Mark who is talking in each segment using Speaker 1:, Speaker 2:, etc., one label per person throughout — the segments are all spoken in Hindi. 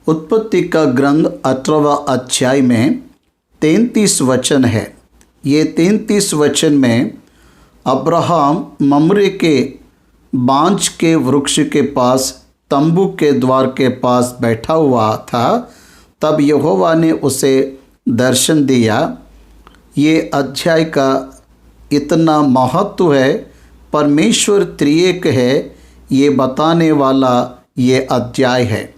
Speaker 1: उत्पत्ति का ग्रंथ 18वां अध्याय में 33 वचन है। ये 33 वचन में अब्राहम ममरे के बांज के वृक्ष के पास तंबू के द्वार के पास बैठा हुआ था। तब यहोवा ने उसे दर्शन दिया। ये अध्याय का इतना महत्व है, परमेश्वर त्रिएक है ये बताने वाला ये अध्याय है।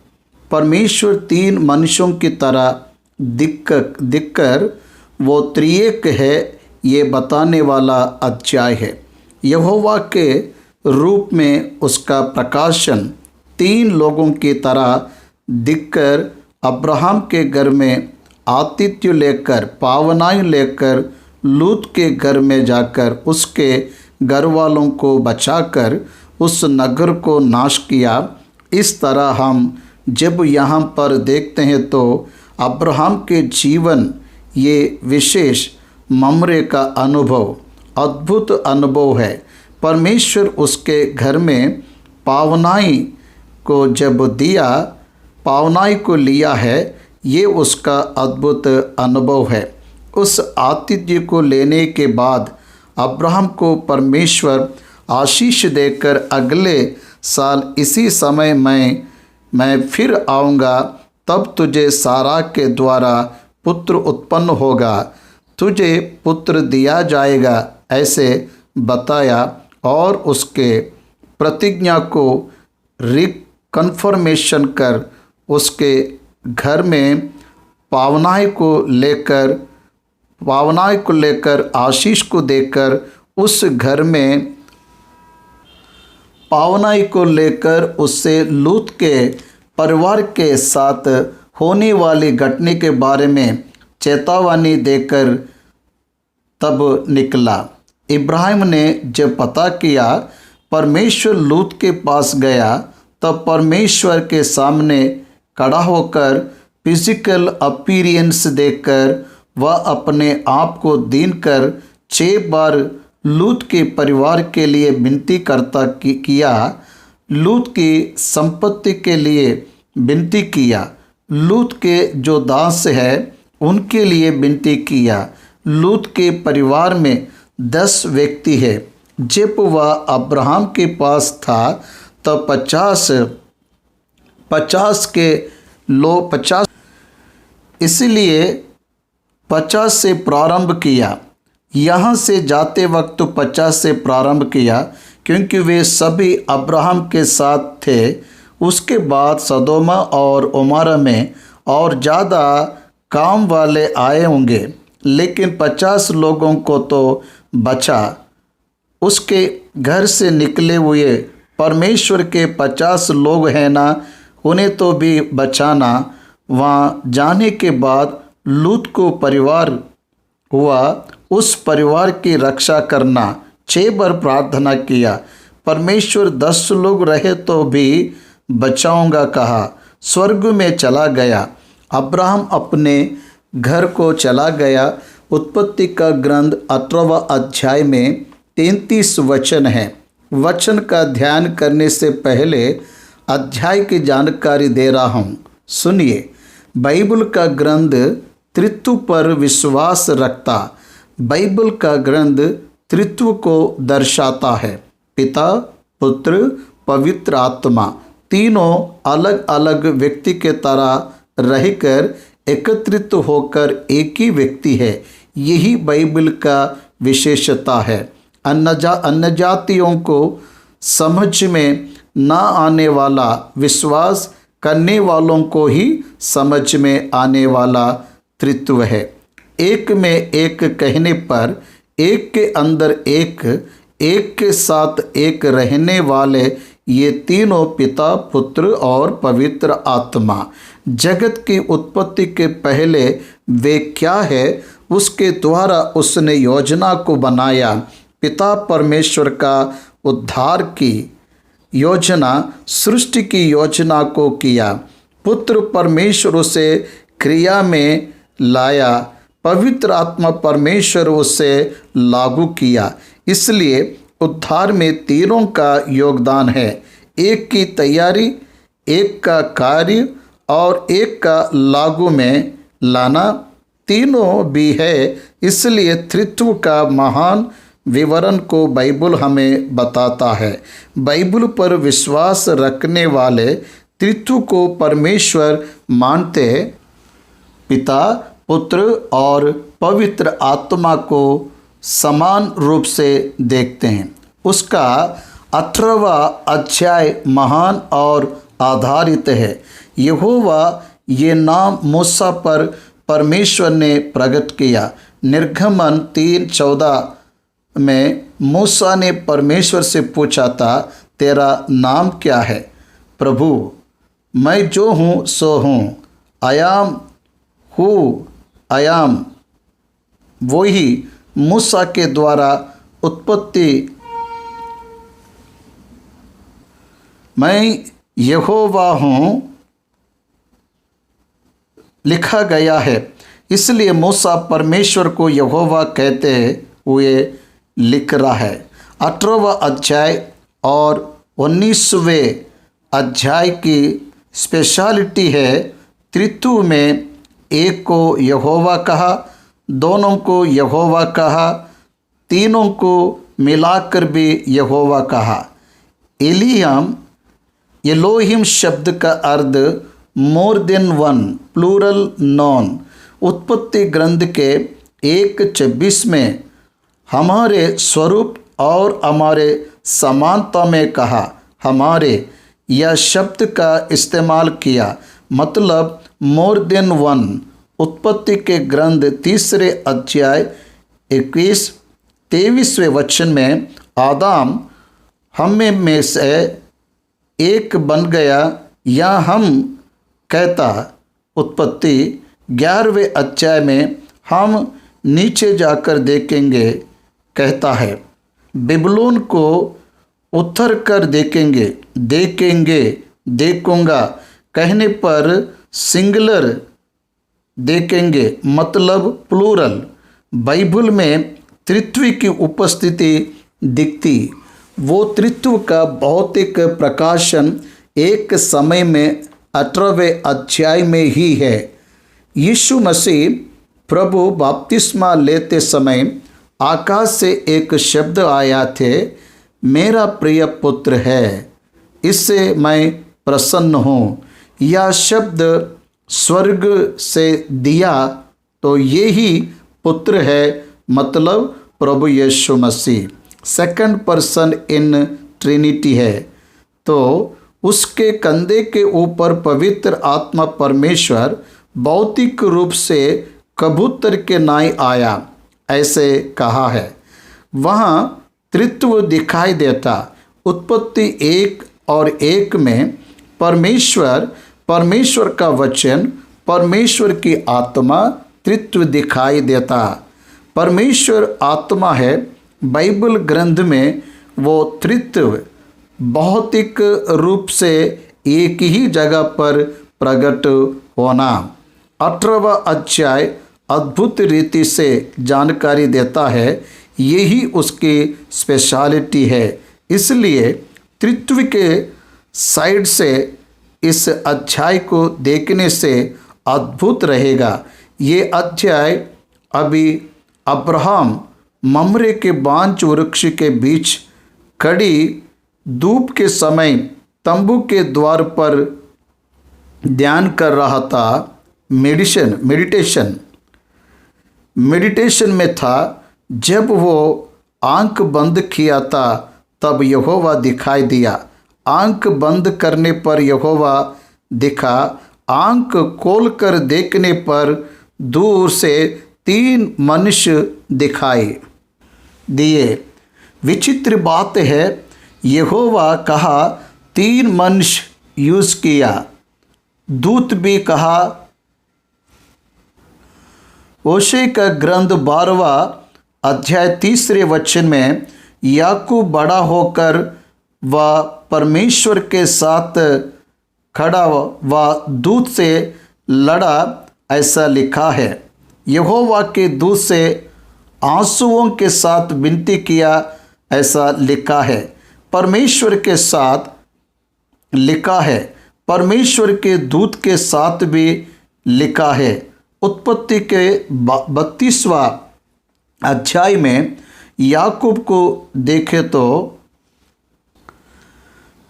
Speaker 1: परमेश्वर तीन मनुष्यों की तरह दिखकर वो त्रिएक है ये बताने वाला अध्याय है। यहोवा के रूप में उसका प्रकाशन तीन लोगों की तरह दिखकर अब्राहम के घर में आतिथ्य लेकर, पावनाई लेकर लूत के घर में जाकर उसके घर वालों को बचाकर उस नगर को नाश किया। इस तरह हम जब यहाँ पर देखते हैं तो अब्राहम के जीवन ये विशेष ममरे का अनुभव, अद्भुत अनुभव है। परमेश्वर उसके घर में पावनाई को जब दिया, पावनाई को लिया है, ये उसका अद्भुत अनुभव है। उस आतिथ्य को लेने के बाद अब्राहम को परमेश्वर आशीष देकर अगले साल इसी समय मैं फिर आऊँगा, तब तुझे सारा के द्वारा पुत्र उत्पन्न होगा, तुझे पुत्र दिया जाएगा, ऐसे बताया और उसके प्रतिज्ञा को रिकन्फर्मेशन कर उसके घर में पावनाई को लेकर आशीष को देकर उस घर में पावनाई को लेकर उससे लूत के परिवार के साथ होने वाली घटने के बारे में चेतावनी देकर तब निकला। इब्राहिम ने जब पता किया, परमेश्वर लूत के पास गया, तब परमेश्वर के सामने खड़ा होकर फिजिकल अपीयरेंस देखकर वह अपने आप को दीन कर 6 बार लूत के परिवार के लिए विनती करता किया, लूत की संपत्ति के लिए विनती किया, लूत के जो दास है उनके लिए विनती किया। लूत के परिवार में 10 व्यक्ति है। जब वह अब्राहम के पास था तब 50 इसलिए 50 से प्रारंभ किया। यहाँ से जाते वक्त 50 से प्रारंभ किया क्योंकि वे सभी अब्राहम के साथ थे। उसके बाद सदोमा और उमारा में और ज़्यादा काम वाले आए होंगे, लेकिन 50 लोगों को तो बचा। उसके घर से निकले हुए परमेश्वर के 50 लोग हैं ना, उन्हें तो भी बचाना। वहाँ जाने के बाद लूत को परिवार हुआ, उस परिवार की रक्षा करना। 6 बार प्रार्थना किया, परमेश्वर 10 लोग रहे तो भी बचाऊंगा कहा, स्वर्ग में चला गया। अब्राहम अपने घर को चला गया। उत्पत्ति का ग्रंथ 18वां अध्याय में 33 वचन है। वचन का ध्यान करने से पहले अध्याय की जानकारी दे रहा हूँ, सुनिए। बाइबल का ग्रंथ त्रित्व पर विश्वास रखता। बाइबल का ग्रंथ त्रित्व को दर्शाता है। पिता, पुत्र, पवित्र आत्मा तीनों अलग अलग व्यक्ति के तरह रहकर एकत्रित होकर एक ही व्यक्ति है। यही बाइबल का विशेषता है। अन्य जातियों को समझ में न आने वाला विश्वास करने वालों को ही समझ में आने वाला त्रित्व है। एक में एक कहने पर एक के अंदर एक, एक के साथ एक रहने वाले ये तीनों पिता, पुत्र और पवित्र आत्मा। जगत की उत्पत्ति के पहले वे क्या है, उसके द्वारा उसने योजना को बनाया। पिता परमेश्वर का उद्धार की योजना, सृष्टि की योजना को किया। पुत्र परमेश्वर उसे क्रिया में लाया, पवित्र आत्मा परमेश्वर उसे लागू किया। इसलिए उद्धार में तीनों का योगदान है। एक की तैयारी, एक का कार्य और एक का लागू में लाना, तीनों भी है। इसलिए त्रित्व का महान विवरण को बाइबल हमें बताता है। बाइबल पर विश्वास रखने वाले त्रित्व को परमेश्वर मानते हैं। पिता, पुत्र और पवित्र आत्मा को समान रूप से देखते हैं। उसका 18वां अध्याय महान और आधारित है। यहोवा ये नाम मूसा पर परमेश्वर ने प्रकट किया। निर्गमन 3:14 में मूसा ने परमेश्वर से पूछा था, तेरा नाम क्या है? प्रभु, मैं जो हूँ सो हूँ, आयाम हूँ, आयाम। वही मूसा के द्वारा उत्पत्ति मैं यहोवा हूँ लिखा गया है। इसलिए मूसा परमेश्वर को यहोवा कहते हुए लिख रहा है। 18वां अध्याय और 19वें अध्याय की स्पेशलिटी है, त्रित्व में एक को यहोवा कहा, दोनों को यहोवा कहा, तीनों को मिलाकर भी यहोवा कहा। एलोहिम शब्द का अर्थ more than one, plural noun. उत्पत्ति ग्रंथ के 1:26 में हमारे स्वरूप और हमारे समानता में कहा, हमारे यह शब्द का इस्तेमाल किया, मतलब मोर देन वन। उत्पत्ति के ग्रंथ 3 अध्याय 21-23वें वचन में आदम हम में से एक बन गया, या हम कहता। उत्पत्ति 11वें अध्याय में हम नीचे जाकर देखेंगे, कहता है बेबीलोन को उतर कर देखेंगे, देखेंगे, देखूंगा कहने पर सिंगुलर देखेंगे, मतलब प्लूरल। बाइबल में त्रित्व की उपस्थिति दिखती। वो त्रित्व का भौतिक प्रकाशन एक समय में 18वें अध्याय में ही है। यीशु मसीह प्रभु बपतिस्मा लेते समय आकाश से एक शब्द आया थे, मेरा प्रिय पुत्र है, इससे मैं प्रसन्न हूँ। यह शब्द स्वर्ग से दिया तो ये ही पुत्र है, मतलब प्रभु यीशु मसीह सेकंड पर्सन इन ट्रिनिटी है। तो उसके कंधे के ऊपर पवित्र आत्मा परमेश्वर भौतिक रूप से कबूतर के नाई आया, ऐसे कहा है। वहाँ त्रित्व दिखाई देता। उत्पत्ति 1:1 में परमेश्वर का वचन, परमेश्वर की आत्मा, त्रित्व दिखाई देता। परमेश्वर आत्मा है। बाइबल ग्रंथ में वो त्रित्व भौतिक रूप से एक ही जगह पर प्रकट होना। 18वां अध्याय अद्भुत रीति से जानकारी देता है, यही उसकी स्पेशलिटी है। इसलिए त्रित्व के साइड से इस अध्याय को देखने से अद्भुत रहेगा। ये अध्याय अभी अब्राहम ममरे के बांज वृक्ष के बीच खड़ी धूप के समय तंबू के द्वार पर ध्यान कर रहा था। मेडिटेशन में था। जब वो आंख बंद किया था तब यहोवा दिखाई दिया। आंख बंद करने पर यहोवा दिखा। आंख खोलकर देखने पर दूर से 3 मनुष्य दिखाई दिए। विचित्र बात है, यहोवा कहा 3 मनुष्य यूज किया, दूत भी कहा। ओशे का ग्रंथ 12वां अध्याय 3 वचन में याकूब बड़ा होकर वह परमेश्वर के साथ खड़ा व दूत से लड़ा, ऐसा लिखा है। यहोवा के दूत से आंसुओं के साथ विनती किया, ऐसा लिखा है। परमेश्वर के साथ लिखा है। परमेश्वर के दूत के साथ भी लिखा है। उत्पत्ति के 32वां अध्याय में याकूब को देखे तो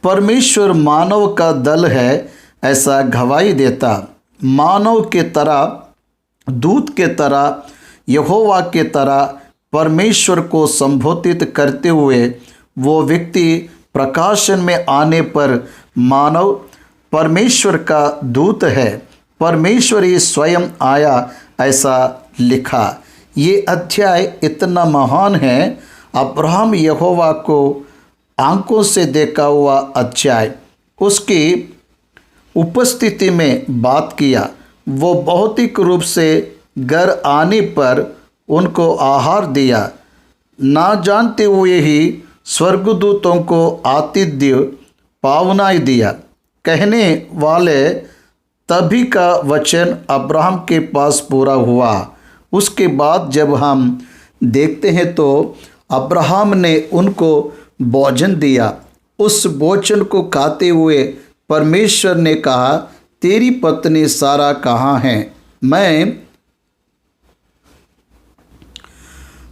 Speaker 1: परमेश्वर मानव का दल है ऐसा गवाही देता। मानव के तरह, दूत के तरह, यहोवा के तरह परमेश्वर को संबोधित करते हुए वो व्यक्ति प्रकाशन में आने पर मानव परमेश्वर का दूत है, परमेश्वर ही स्वयं आया ऐसा लिखा। ये अध्याय इतना महान है। अब्राहम यहोवा को आंखों से देखा हुआ अध्याय, उसकी उपस्थिति में बात किया। वो भौतिक रूप से घर आने पर उनको आहार दिया, ना जानते हुए ही स्वर्गदूतों को आतिथ्य पावनाई दिया। कहने वाले तभी का वचन अब्राहम के पास पूरा हुआ। उसके बाद जब हम देखते हैं तो अब्राहम ने उनको भोजन दिया। उस भोजन को खाते हुए परमेश्वर ने कहा, तेरी पत्नी सारा कहाँ है?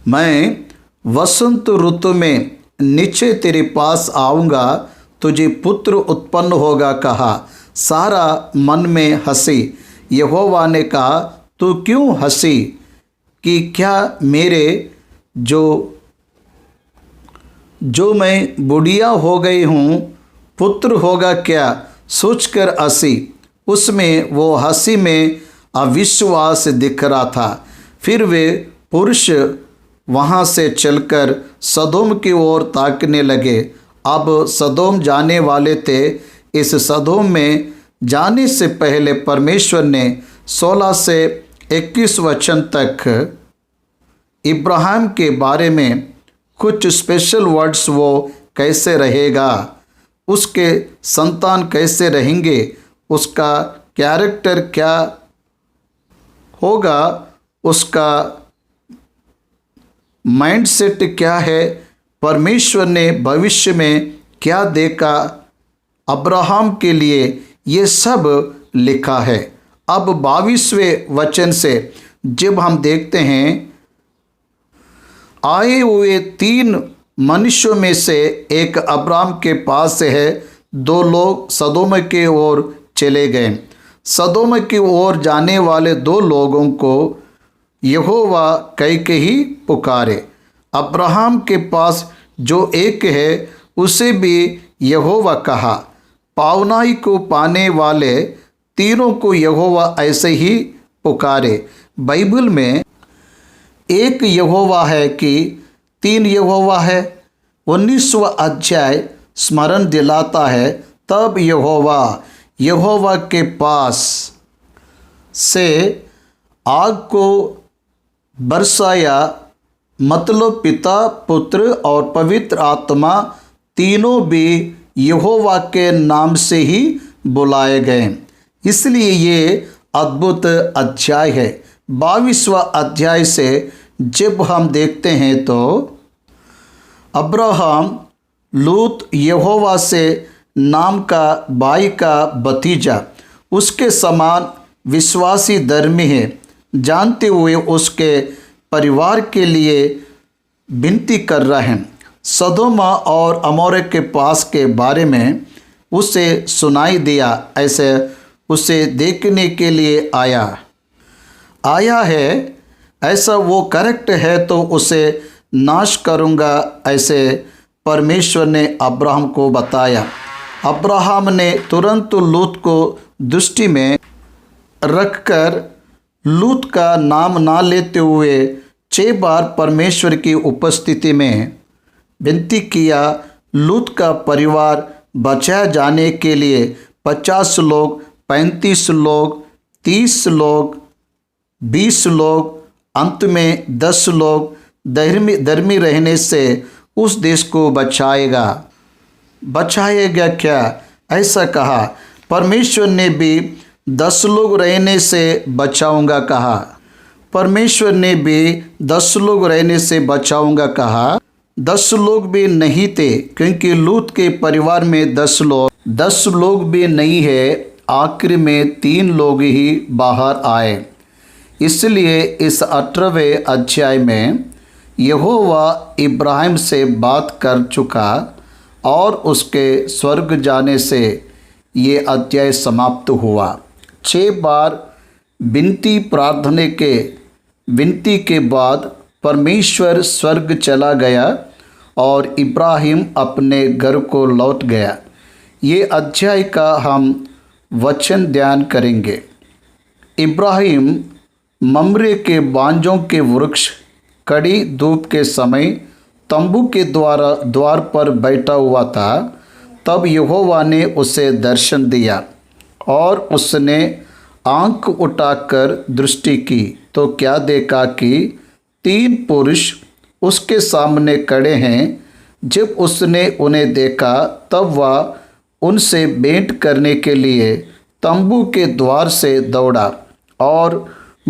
Speaker 1: मैं वसंत ऋतु में नीचे तेरे पास आऊँगा, तुझे पुत्र उत्पन्न होगा कहा। सारा मन में हंसी। यहोवा ने कहा, तू क्यों हंसी कि क्या मेरे जो मैं बुढ़िया हो गई हूँ, पुत्र होगा क्या सोचकर हंसी। उसमें वो हंसी में अविश्वास दिख रहा था। फिर वे पुरुष वहाँ से चलकर सदोम की ओर ताकने लगे। अब सदोम जाने वाले थे। इस सदोम में जाने से पहले परमेश्वर ने 16 से 21 वचन तक इब्राहिम के बारे में कुछ स्पेशल वर्ड्स, वो कैसे रहेगा, उसके संतान कैसे रहेंगे, उसका कैरेक्टर क्या होगा, उसका माइंडसेट क्या है, परमेश्वर ने भविष्य में क्या देखा अब्राहम के लिए, ये सब लिखा है। अब 22वें वचन से जब हम देखते हैं, आए हुए 3 मनुष्यों में से एक अब्राहम के पास है। 2 लोग सदोम की ओर चले गए। सदोम की ओर जाने वाले 2 लोगों को यहोवा कह के ही पुकारे। अब्राहम के पास जो एक है उसे भी यहोवा कहा। पावनाई को पाने वाले तीनों को यहोवा ऐसे ही पुकारे। बाइबल में एक यहोवा है कि 3 यहोवा है। 19वां अध्याय स्मरण दिलाता है, तब यहोवा के पास से आग को बरसाया, मतलब पिता, पुत्र और पवित्र आत्मा तीनों भी यहोवा के नाम से ही बुलाए गए। इसलिए ये अद्भुत अध्याय है। 22वां अध्याय से जब हम देखते हैं तो अब्राहम लूत यहोवा से नाम का भाई का भतीजा, उसके समान विश्वासी धर्मी है, जानते हुए उसके परिवार के लिए विनती कर रहे हैं। सदोमा और अमोरे के पास के बारे में उसे सुनाई दिया, ऐसे उसे देखने के लिए आया है, ऐसा वो करेक्ट है तो उसे नाश करूँगा, ऐसे परमेश्वर ने अब्राहम को बताया। अब्राहम ने तुरंत लूत को दृष्टि में रखकर लूत का नाम ना लेते हुए 6 बार परमेश्वर की उपस्थिति में विनती किया। लूत का परिवार बचाए जाने के लिए 50 लोग, 35 लोग, 30 लोग, 20 लोग, अंत में 10 लोग धर्मी रहने से उस देश को बचाएगा क्या, ऐसा कहा। परमेश्वर ने भी 10 लोग रहने से बचाऊंगा कहा। परमेश्वर ने भी 10 लोग रहने से बचाऊंगा कहा। 10 लोग भी नहीं थे, क्योंकि लूत के परिवार में 10 लोग भी नहीं है। आखिर में 3 लोग ही बाहर आए। इसलिए इस 18वें अध्याय में यहोवा इब्राहिम से बात कर चुका और उसके स्वर्ग जाने से ये अध्याय समाप्त हुआ। 6 बार विनती के बाद परमेश्वर स्वर्ग चला गया और इब्राहिम अपने घर को लौट गया। ये अध्याय का हम वचन ध्यान करेंगे। इब्राहिम ममरे के बांजों के वृक्ष कड़ी धूप के समय तंबू के द्वार पर बैठा हुआ था। तब यहोवा ने उसे दर्शन दिया और उसने आंख उठाकर दृष्टि की तो क्या देखा कि 3 पुरुष उसके सामने खड़े हैं। जब उसने उन्हें देखा तब वह उनसे भेंट करने के लिए तंबू के द्वार से दौड़ा और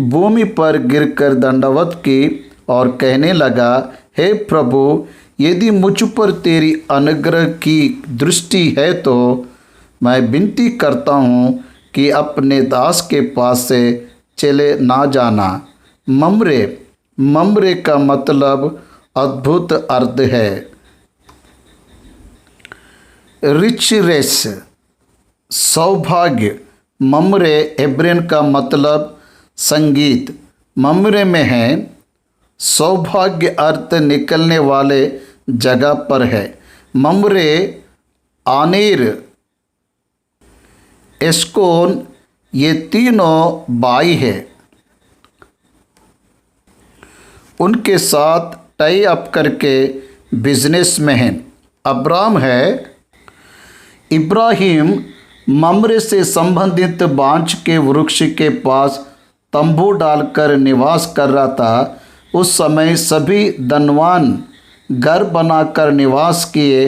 Speaker 1: भूमि पर गिरकर दंडवत की और कहने लगा, हे प्रभु, यदि मुझ पर तेरी अनुग्रह की दृष्टि है तो मैं विनती करता हूँ कि अपने दास के पास से चले ना जाना। ममरे का मतलब अद्भुत अर्थ है। रिचनेस, सौभाग्य। ममरे हेब्रेन का मतलब संगीत। ममरे में है सौभाग्य अर्थ निकलने वाले जगह पर है। ममरे, आनेर, एस्कोन ये तीनों भाई हैं। उनके साथ टाई अप करके बिजनेस में हैं। अब्राम है। इब्राहिम ममरे से संबंधित बांज के वृक्ष के पास तंबू डालकर निवास कर रहा था। उस समय सभी धनवान घर बनाकर निवास किए,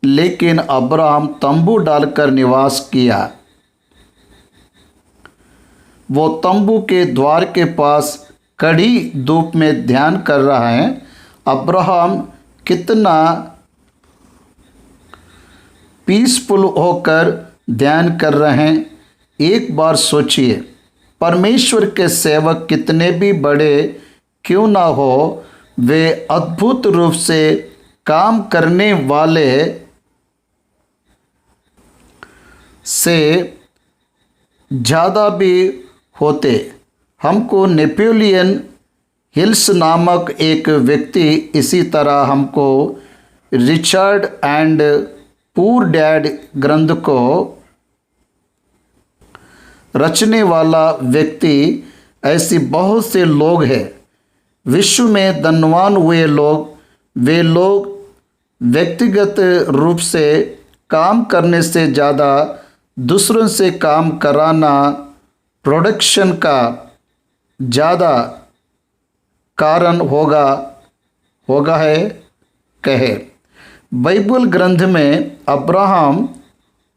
Speaker 1: लेकिन अब्राहम तंबू डालकर निवास किया। वो तंबू के द्वार के पास कड़ी धूप में ध्यान कर रहा है। अब्राहम कितना पीसफुल होकर ध्यान कर रहे हैं। एक बार सोचिए, परमेश्वर के सेवक कितने भी बड़े क्यों ना हो, वे अद्भुत रूप से काम करने वाले से ज़्यादा भी होते। हमको नेपोलियन हिल्स नामक एक व्यक्ति, इसी तरह हमको रिचर्ड एंड पूर डैड ग्रंथ को रचने वाला व्यक्ति, ऐसे बहुत से लोग हैं विश्व में धनवान हुए लोग। वे लोग व्यक्तिगत रूप से काम करने से ज़्यादा दूसरों से काम कराना, प्रोडक्शन का ज़्यादा कारण होगा है कहे। बाइबल ग्रंथ में अब्राहम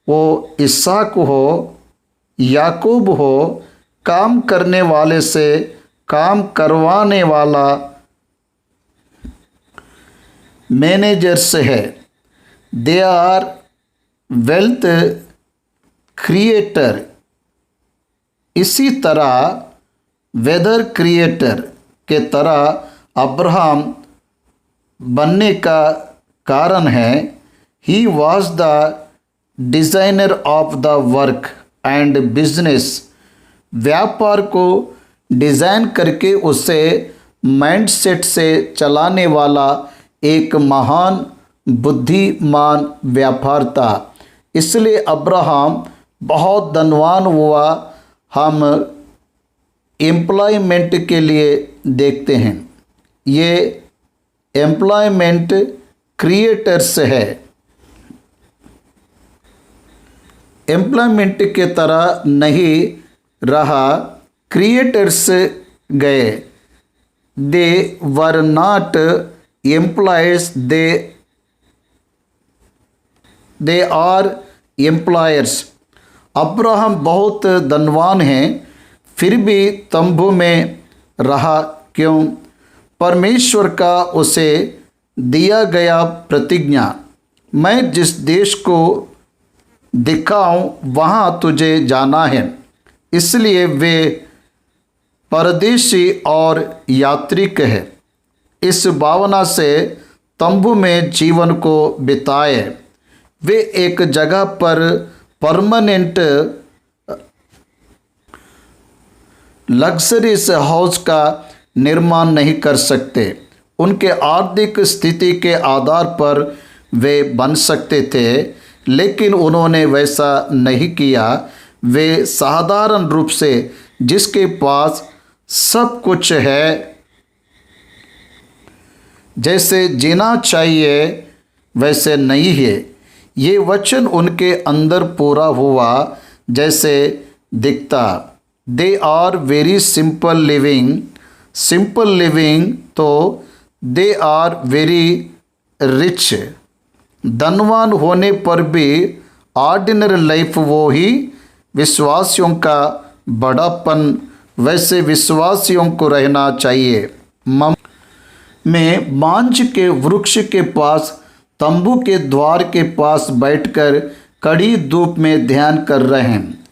Speaker 1: हो, इसहाक हो, याकूब हो, काम करने वाले से काम करवाने वाला मैनेजर्स है। They are wealth creator. इसी तरह वेदर क्रिएटर के तरह अब्राहम बनने का कारण है। He was the designer of the work and business. व्यापार को डिज़ाइन करके उसे माइंडसेट से चलाने वाला एक महान बुद्धिमान व्यापार था। इसलिए अब्राहम बहुत धनवान हुआ। हम एम्प्लॉयमेंट के लिए देखते हैं। ये एम्प्लॉयमेंट क्रिएटर्स है। एम्प्लॉयमेंट के तरह नहीं रहा, क्रिएटर्स गए। They were not employers, they are employers. Abraham बहुत धनवान हैं, फिर भी तंबू में रहा। क्यों? परमेश्वर का उसे दिया गया प्रतिज्ञा, मैं जिस देश को दिखाऊं वहाँ तुझे जाना है। इसलिए वे परदेशी और यात्रिक है। इस भावना से तंबू में जीवन को बिताए। वे एक जगह पर परमानेंट लग्जरीज हाउस का निर्माण नहीं कर सकते। उनके आर्थिक स्थिति के आधार पर वे बन सकते थे, लेकिन उन्होंने वैसा नहीं किया। वे साधारण रूप से जिसके पास सब कुछ है, जैसे जीना चाहिए वैसे नहीं है। ये वचन उनके अंदर पूरा हुआ जैसे दिखता। They are very simple living तो दे आर वेरी रिच। धनवान होने पर भी ऑर्डिनरी लाइफ वो ही विश्वासियों का बड़ापन, वैसे विश्वासियों को रहना चाहिए। में बांझ के वृक्ष के पास तंबू के द्वार के पास बैठकर कड़ी धूप में ध्यान कर रहे हैं।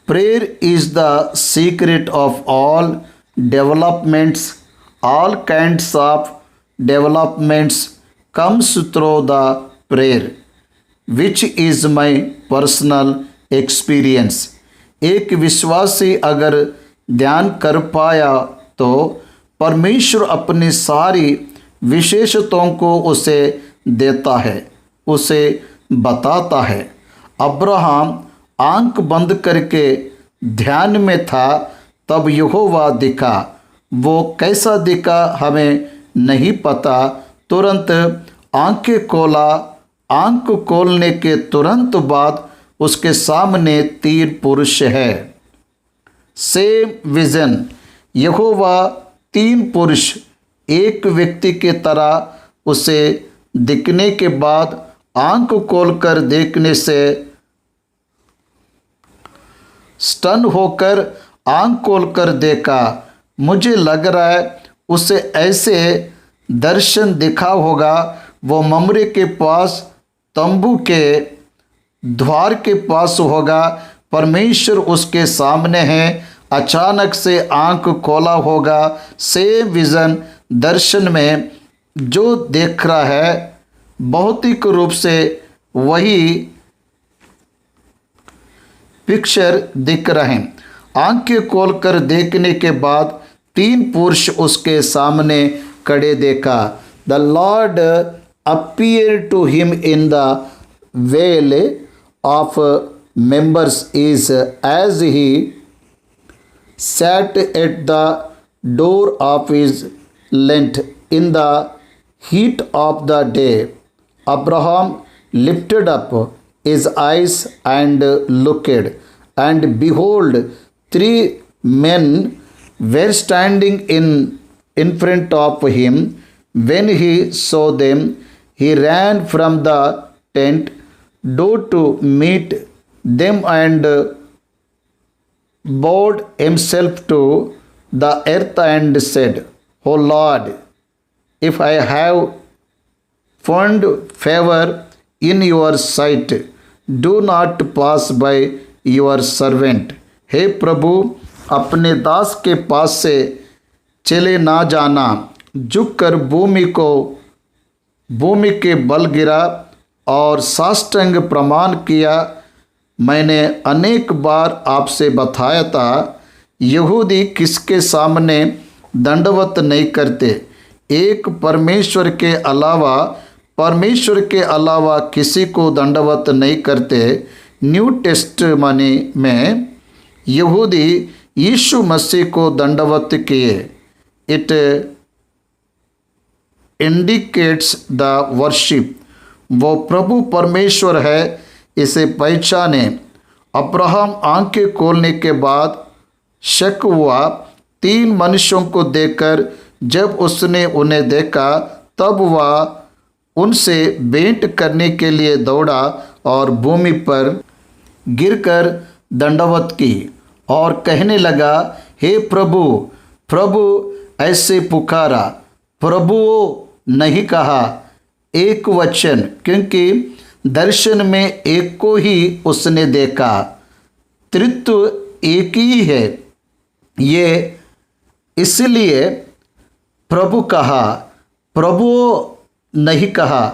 Speaker 1: Prayer is the secret of all developments. All kinds of developments comes through the prayer, which is my personal experience. एक विश्वासी अगर ध्यान कर पाया तो परमेश्वर अपनी सारी विशेषताओं को उसे देता है, उसे बताता है। अब्राहम आंख बंद करके ध्यान में था, तब यहोवा दिखा। वो कैसा दिखा हमें नहीं पता। तुरंत आंखें खोला। आंख खोलने के तुरंत बाद उसके सामने 3 पुरुष है। Same vision. यहोवा 3 पुरुष एक व्यक्ति के तरह उसे दिखने के बाद आंख खोलकर देखने से स्टन होकर आंख खोलकर देखा। मुझे लग रहा है उसे ऐसे दर्शन दिखा होगा। वो ममरे के पास तंबू के द्वार के पास होगा। परमेश्वर उसके सामने है। अचानक से आंख खोला होगा। सेम विज़न दर्शन में जो देख रहा है भौतिक रूप से वही पिक्चर दिख रहे हैं। आंखें खोलकर देखने के बाद 3 पुरुष उसके सामने खड़े देखा। The Lord appear to him in the well of members is as he sat at the door of his tent in the heat of the day. Abraham lifted up his eyes and looked, and behold, 3 men were standing in front of him. When he saw them, he ran from the tent door to meet them and bowed himself to the earth and said, O Lord, if I have found favor in your sight, do not pass by your servant. हे प्रभु, अपने दास के पास से चले ना जाना। झुककर भूमि के बल गिरा और साष्टांग प्रमाण किया। मैंने अनेक बार आपसे बताया था, यहूदी किसके सामने दंडवत नहीं करते। एक परमेश्वर के अलावा किसी को दंडवत नहीं करते। न्यू टेस्टमनी में यहूदी यीशु मसीह को दंडवत किए। It indicates the worship. वो प्रभु परमेश्वर है, इसे पहचाने। अब्राहम आंखें खोलने के बाद शक हुआ। 3 मनुष्यों को देखकर जब उसने उन्हें देखा, तब वह उनसे भेंट करने के लिए दौड़ा और भूमि पर गिरकर दंडवत की और कहने लगा, हे प्रभु, प्रभु ऐसे पुकारा। प्रभु नहीं कहा, एक वचन, क्योंकि दर्शन में एक को ही उसने देखा, त्रित्व एक ही है। ये इसलिए प्रभु कहा, प्रभु नहीं कहा।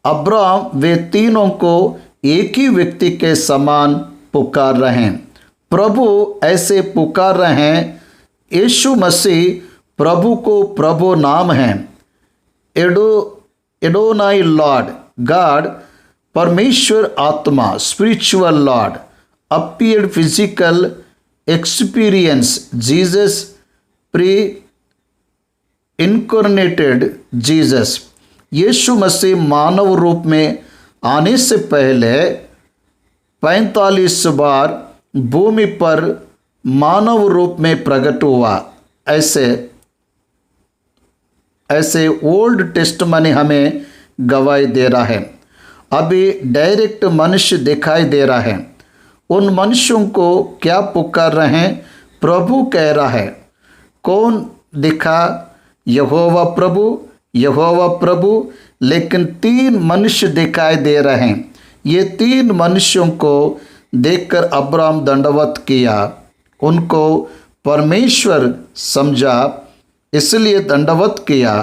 Speaker 1: अब्राहम वे तीनों को एक ही व्यक्ति के समान पुकार रहे हैं। प्रभु ऐसे पुकार रहे हैं। यीशु मसीह प्रभु को प्रभु नाम है। एडोनाई लॉर्ड गॉड, परमेश्वर आत्मा, spiritual Lord, appeared physical experience, Jesus pre incarnated Jesus. यीशु मसीह मानव रूप में आने से पहले 45 बार भूमि पर मानव रूप में प्रकट हुआ। ऐसे ओल्ड टेस्टमनी हमें गवाही दे रहा है। अभी डायरेक्ट मनुष्य दिखाई दे रहा है। उन मनुष्यों को क्या पुकार रहे हैं? प्रभु कह रहा है। कौन दिखा? यहोवा प्रभु, यहोवा प्रभु। लेकिन 3 मनुष्य दिखाई दे रहे हैं। ये 3 मनुष्यों को देखकर अब्राहम दंडवत किया, उनको परमेश्वर समझा, इसलिए दंडवत किया।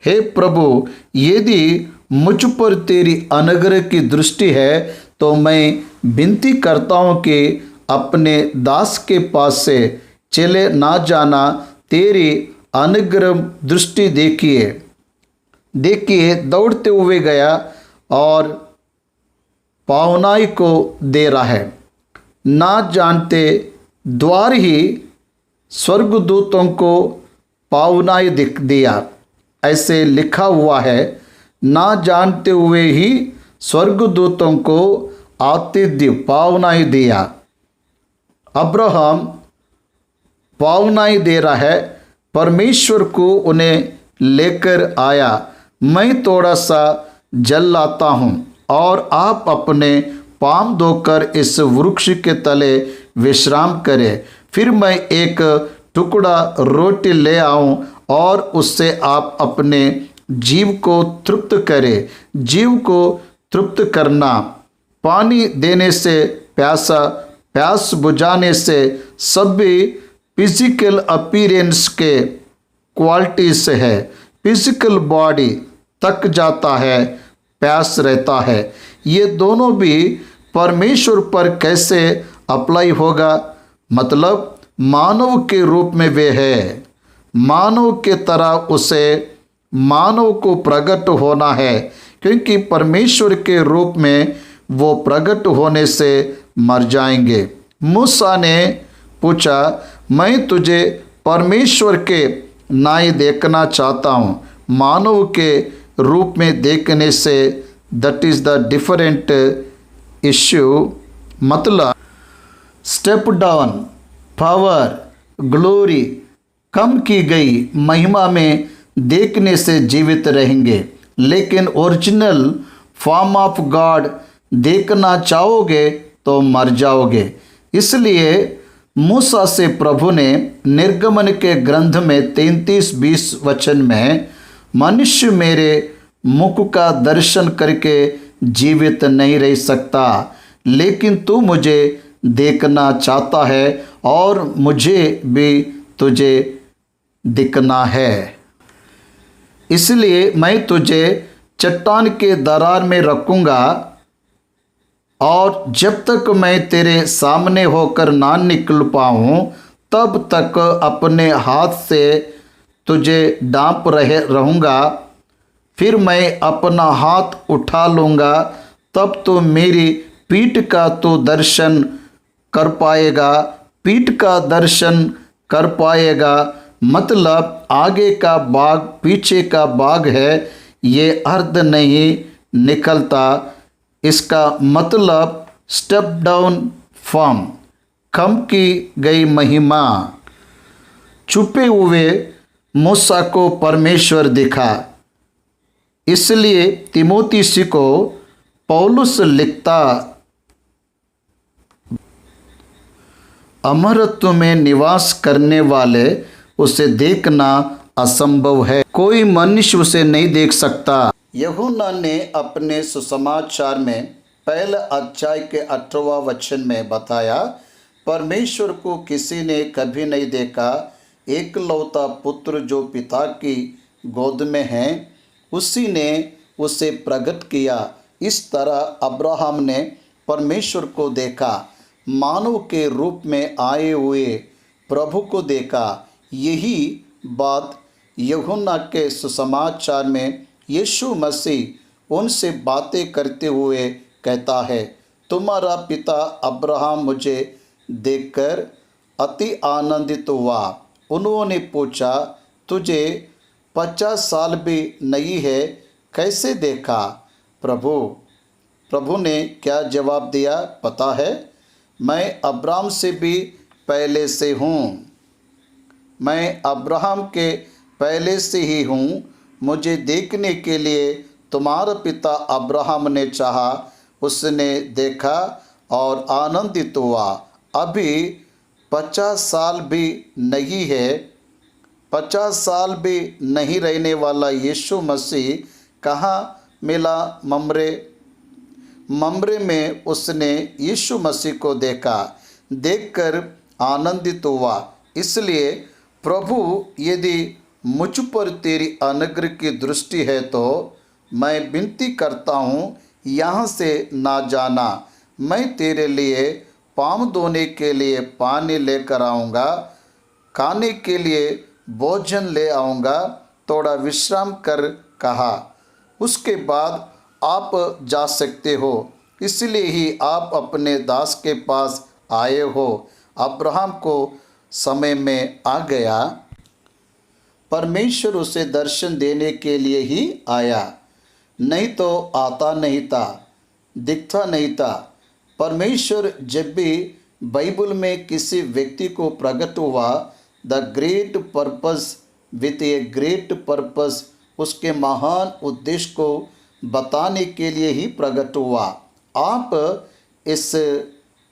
Speaker 1: हे प्रभु, यदि मुझ पर तेरी अनुग्रह की दृष्टि है तो मैं विनती करता हूँ कि अपने दास के पास से चले ना जाना। तेरी अनुग्रह दृष्टि देखिए दौड़ते हुए गया और पावनाई को दे रहा है। ना जानते द्वार ही स्वर्गदूतों को पावनाई दिया। ऐसे लिखा हुआ है, ना जानते हुए ही स्वर्गदूतों को आतिथ्य पावनाई दिया। अब्राहम पावनाई दे रहा है, परमेश्वर को उन्हें लेकर आया। मैं थोड़ा सा जल लाता हूँ और आप अपने पाँव धोकर इस वृक्ष के तले विश्राम करें। फिर मैं एक टुकड़ा रोटी ले आऊँ और उससे आप अपने जीव को तृप्त करें। जीव को तृप्त करना पानी देने से प्यास बुझाने से सभी फिजिकल अपीयरेंस के क्वालिटीज है। फिजिकल बॉडी तक जाता है, प्यास रहता है। ये दोनों भी परमेश्वर पर कैसे अप्लाई होगा? मतलब मानव के रूप में वे है, मानव के तरह उसे मानव को प्रकट होना है, क्योंकि परमेश्वर के रूप में वो प्रकट होने से मर जाएंगे। मूसा ने पूछा, मैं तुझे परमेश्वर के नाई देखना चाहता हूँ, मानव के रूप में देखने से। That is the different issue. मतलब स्टेप डाउन, पावर, ग्लोरी कम की गई महिमा में देखने से जीवित रहेंगे, लेकिन ओरिजिनल फॉर्म ऑफ गॉड देखना चाहोगे तो मर जाओगे। इसलिए मूसा से प्रभु ने निर्गमन के ग्रंथ में 33:20 वचन में, मनुष्य मेरे मुख का दर्शन करके जीवित नहीं रह सकता, लेकिन तू मुझे देखना चाहता है और मुझे भी तुझे दिखना है। इसलिए मैं तुझे चट्टान के दरार में रखूँगा और जब तक मैं तेरे सामने होकर ना निकल पाऊँ तब तक अपने हाथ से तुझे डांप रहूँगा। फिर मैं अपना हाथ उठा लूँगा, तब तो मेरी पीठ का तो दर्शन कर पाएगा, पीठ का दर्शन कर पाएगा। मतलब आगे का भाग पीछे का भाग है, ये अर्थ नहीं निकलता। इसका मतलब स्टेप डाउन फॉर्म, कम की गई महिमा। छुपे हुए मूसा को परमेश्वर दिखा। इसलिए तीमुथियुस को पौलुस लिखता, अमरत्व में निवास करने वाले उसे देखना असंभव है, कोई मनुष्य उसे नहीं देख सकता। यूहन्ना ने अपने सुसमाचार में पहले अध्याय के 18वां वचन में बताया, परमेश्वर को किसी ने कभी नहीं देखा, एकलौता पुत्र जो पिता की गोद में है उसी ने उसे प्रकट किया। इस तरह अब्राहम ने परमेश्वर को देखा, मानव के रूप में आए हुए प्रभु को देखा। यही बात यूहन्ना के सुसमाचार में यीशु मसीह उनसे बातें करते हुए कहता है, तुम्हारा पिता अब्राहम मुझे देखकर अति आनंदित हुआ। उन्होंने पूछा, तुझे 50 साल भी नहीं है, कैसे देखा प्रभु ने क्या जवाब दिया पता है? मैं अब्राहम से भी पहले से हूँ, मैं अब्राहम के पहले से ही हूँ। मुझे देखने के लिए तुम्हारा पिता अब्राहम ने चाहा, उसने देखा और आनंदित हुआ। अभी 50 साल भी नहीं है, 50 साल भी नहीं रहने वाला यीशु मसीह कहाँ मिला? ममरे में उसने यीशु मसीह को देखा, देखकर आनंदित हुआ। इसलिए प्रभु, यदि मुझ पर तेरी अनुग्रह की दृष्टि है तो मैं विनती करता हूँ, यहाँ से ना जाना। मैं तेरे लिए पाँव धोने के लिए पानी लेकर आऊँगा, खाने के लिए भोजन ले आऊँगा, थोड़ा विश्राम कर कहा। उसके बाद आप जा सकते हो, इसलिए ही आप अपने दास के पास आए हो। अब्राहम को समय में आ गया, परमेश्वर उसे दर्शन देने के लिए ही आया, नहीं तो आता नहीं था, दिखता नहीं था। परमेश्वर जब भी बाइबल में किसी व्यक्ति को प्रकट हुआ, the great purpose with a great purpose, उसके महान उद्देश्य को बताने के लिए ही प्रकट हुआ। आप इस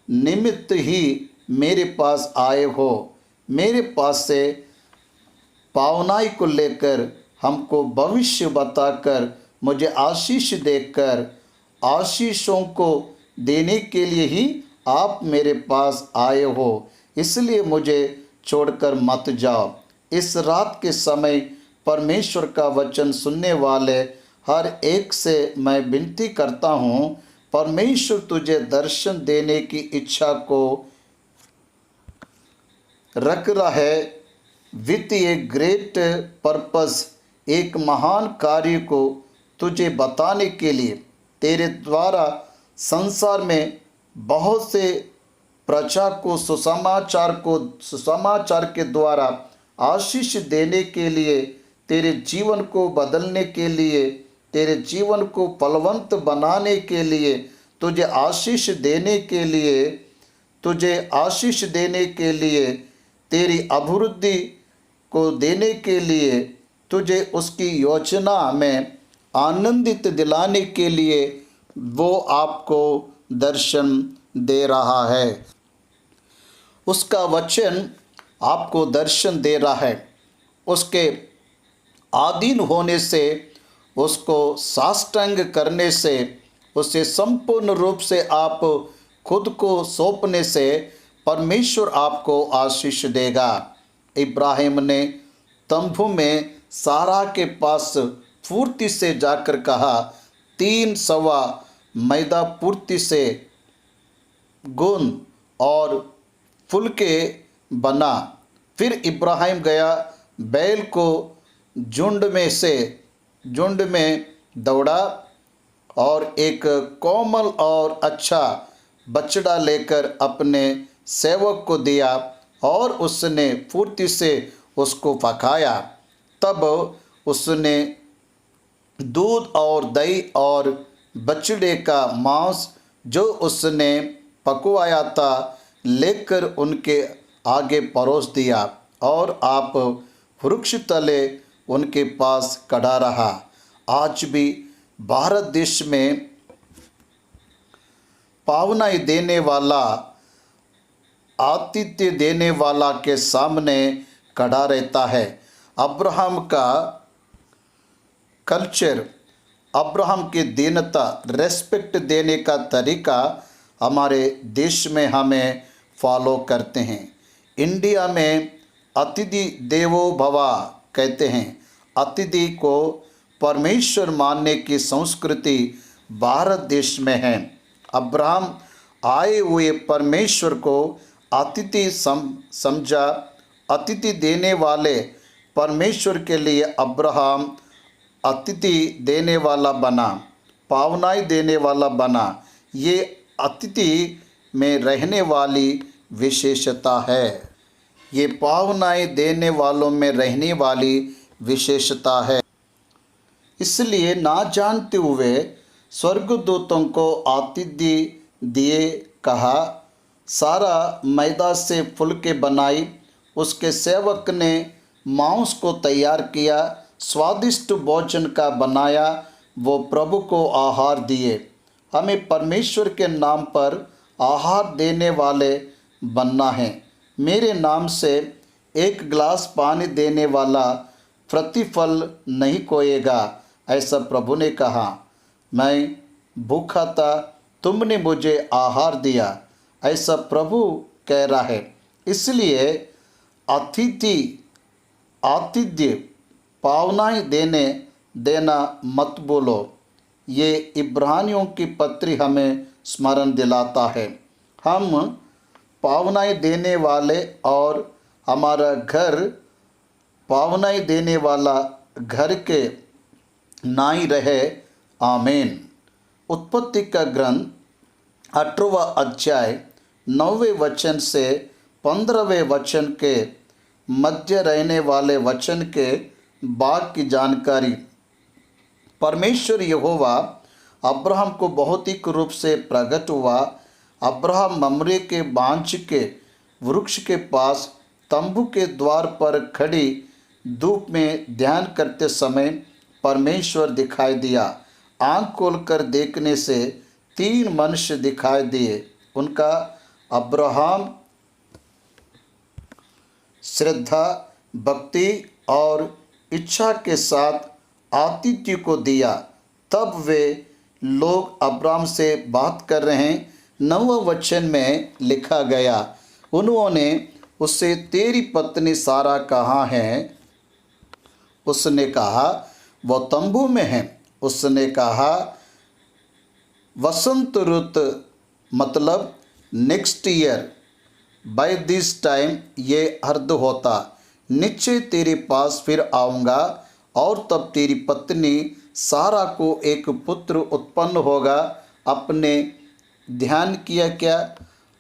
Speaker 1: निमित्त ही मेरे पास आए हो, मेरे पास से पावनाई को लेकर, हमको भविष्य बताकर, मुझे आशीष देकर, आशीषों को देने के लिए ही आप मेरे पास आए हो। इसलिए मुझे छोड़कर मत जाओ। इस रात के समय परमेश्वर का वचन सुनने वाले हर एक से मैं विनती करता हूँ, परमेश्वर तुझे दर्शन देने की इच्छा को रख रहा है। विथ ए ग्रेट पर्पस, एक महान कार्य को तुझे बताने के लिए, तेरे द्वारा संसार में बहुत से प्रजा को सुसमाचार के द्वारा आशीष देने के लिए, तेरे जीवन को बदलने के लिए, तेरे जीवन को फलवंत बनाने के लिए, तुझे आशीष देने के लिए, तेरी अभिवृद्धि को देने के लिए, तुझे उसकी योजना में आनंदित दिलाने के लिए वो आपको दर्शन दे रहा है। उसका वचन आपको दर्शन दे रहा है। उसके अधीन होने से, उसको साष्टांग करने से, उसे संपूर्ण रूप से आप खुद को सौंपने से परमेश्वर आपको आशीष देगा। इब्राहिम ने तंबू में सारा के पास फुर्ती से जाकर कहा, 3 सवा मैदा पूर्ति से गुन और फुलके बना। फिर इब्राहिम गया, बैल को झुंड में दौड़ा और एक कोमल और अच्छा बछड़ा लेकर अपने सेवक को दिया और उसने फुर्ती से उसको पकाया। तब उसने दूध और दही और बछड़े का मांस जो उसने पकवाया था लेकर उनके आगे परोस दिया और आप वृक्ष तले उनके पास खड़ा रहा। आज भी भारत देश में पावनाई देने वाला, आतिथ्य देने वाला के सामने खड़ा रहता है। अब्राहम का कल्चर अब्राहम की दीनता, रेस्पेक्ट देने का तरीका हमारे देश में हमें फॉलो करते हैं। इंडिया में अतिथि देवो भवा कहते हैं। अतिथि को परमेश्वर मानने की संस्कृति भारत देश में है। अब्राहम आए हुए परमेश्वर को अतिथि समझा। अतिथि देने वाले परमेश्वर के लिए अब्राहम अतिथि देने वाला बना, पावनाई देने वाला बना। ये अतिथि में रहने वाली विशेषता है। ये पावनाई देने वालों में रहने वाली विशेषता है। इसलिए ना जानते हुए स्वर्गदूतों को आतिथ्य दिए कहा। सारा मैदा से फुलके बनाई। उसके सेवक ने मांस को तैयार किया, स्वादिष्ट भोजन का बनाया, वो प्रभु को आहार दिए। हमें परमेश्वर के नाम पर आहार देने वाले बनना है। मेरे नाम से एक गिलास पानी देने वाला प्रतिफल नहीं खोएगा, ऐसा प्रभु ने कहा। मैं भूखा था, तुमने मुझे आहार दिया, ऐसा प्रभु कह रहा है। इसलिए आतिथ्य पावनाई देना मत बोलो। ये इब्रानियों की पत्री हमें स्मरण दिलाता है। हम पावनाई देने वाले और हमारा घर पावनाई देने वाला घर के नाई रहे। आमीन। उत्पत्ति का ग्रंथ 18वां अध्याय 9वें वचन से 15वें वचन के मध्य रहने वाले वचन के भाग की जानकारी। परमेश्वर यहोवा अब्राहम को भौतिक रूप से प्रकट हुआ। अब्राहम ममरे के बांझ के वृक्ष के पास तंबू के द्वार पर खड़ी धूप में ध्यान करते समय परमेश्वर दिखाई दिया। आँख खोलकर देखने से 3 मनुष्य दिखाई दिए। उनका अब्राहम श्रद्धा, भक्ति और इच्छा के साथ आतिथ्य को दिया। तब वे लोग अब्राहम से बात कर रहे हैं। 9वें वचन में लिखा गया, उन्होंने उससे तेरी पत्नी सारा कहाँ है? उसने कहा वो तंबू में है। उसने कहा वसंत ऋतु मतलब next year by this time ये अर्ध होता, निश्चय तेरे पास फिर आऊँगा और तब तेरी पत्नी सारा को एक पुत्र उत्पन्न होगा। अपने ध्यान किया क्या?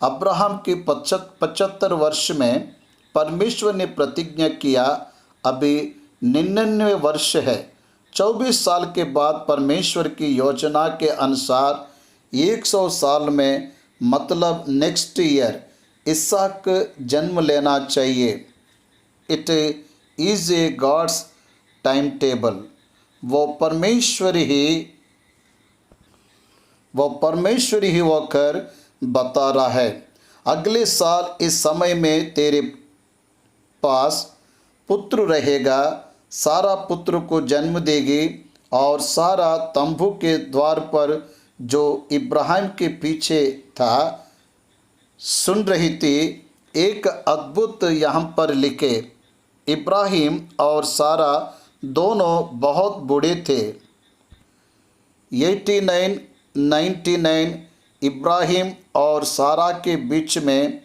Speaker 1: अब्राहम के 75 वर्ष में परमेश्वर ने प्रतिज्ञा किया, अभी 99 वर्ष है। 24 साल के बाद परमेश्वर की योजना के अनुसार 100 साल में मतलब नेक्स्ट ईयर इसहाक जन्म लेना चाहिए। It is a God's time table. वो परमेश्वर ही होकर बता रहा है। अगले साल इस समय में तेरे पास पुत्र रहेगा। सारा पुत्र को जन्म देगी और सारा तंबू के द्वार पर जो इब्राहिम के पीछे था सुन रही थी। एक अद्भुत यहाँ पर लिखे, इब्राहिम और सारा दोनों बहुत बूढ़े थे। 89, 99 इब्राहिम और सारा के बीच में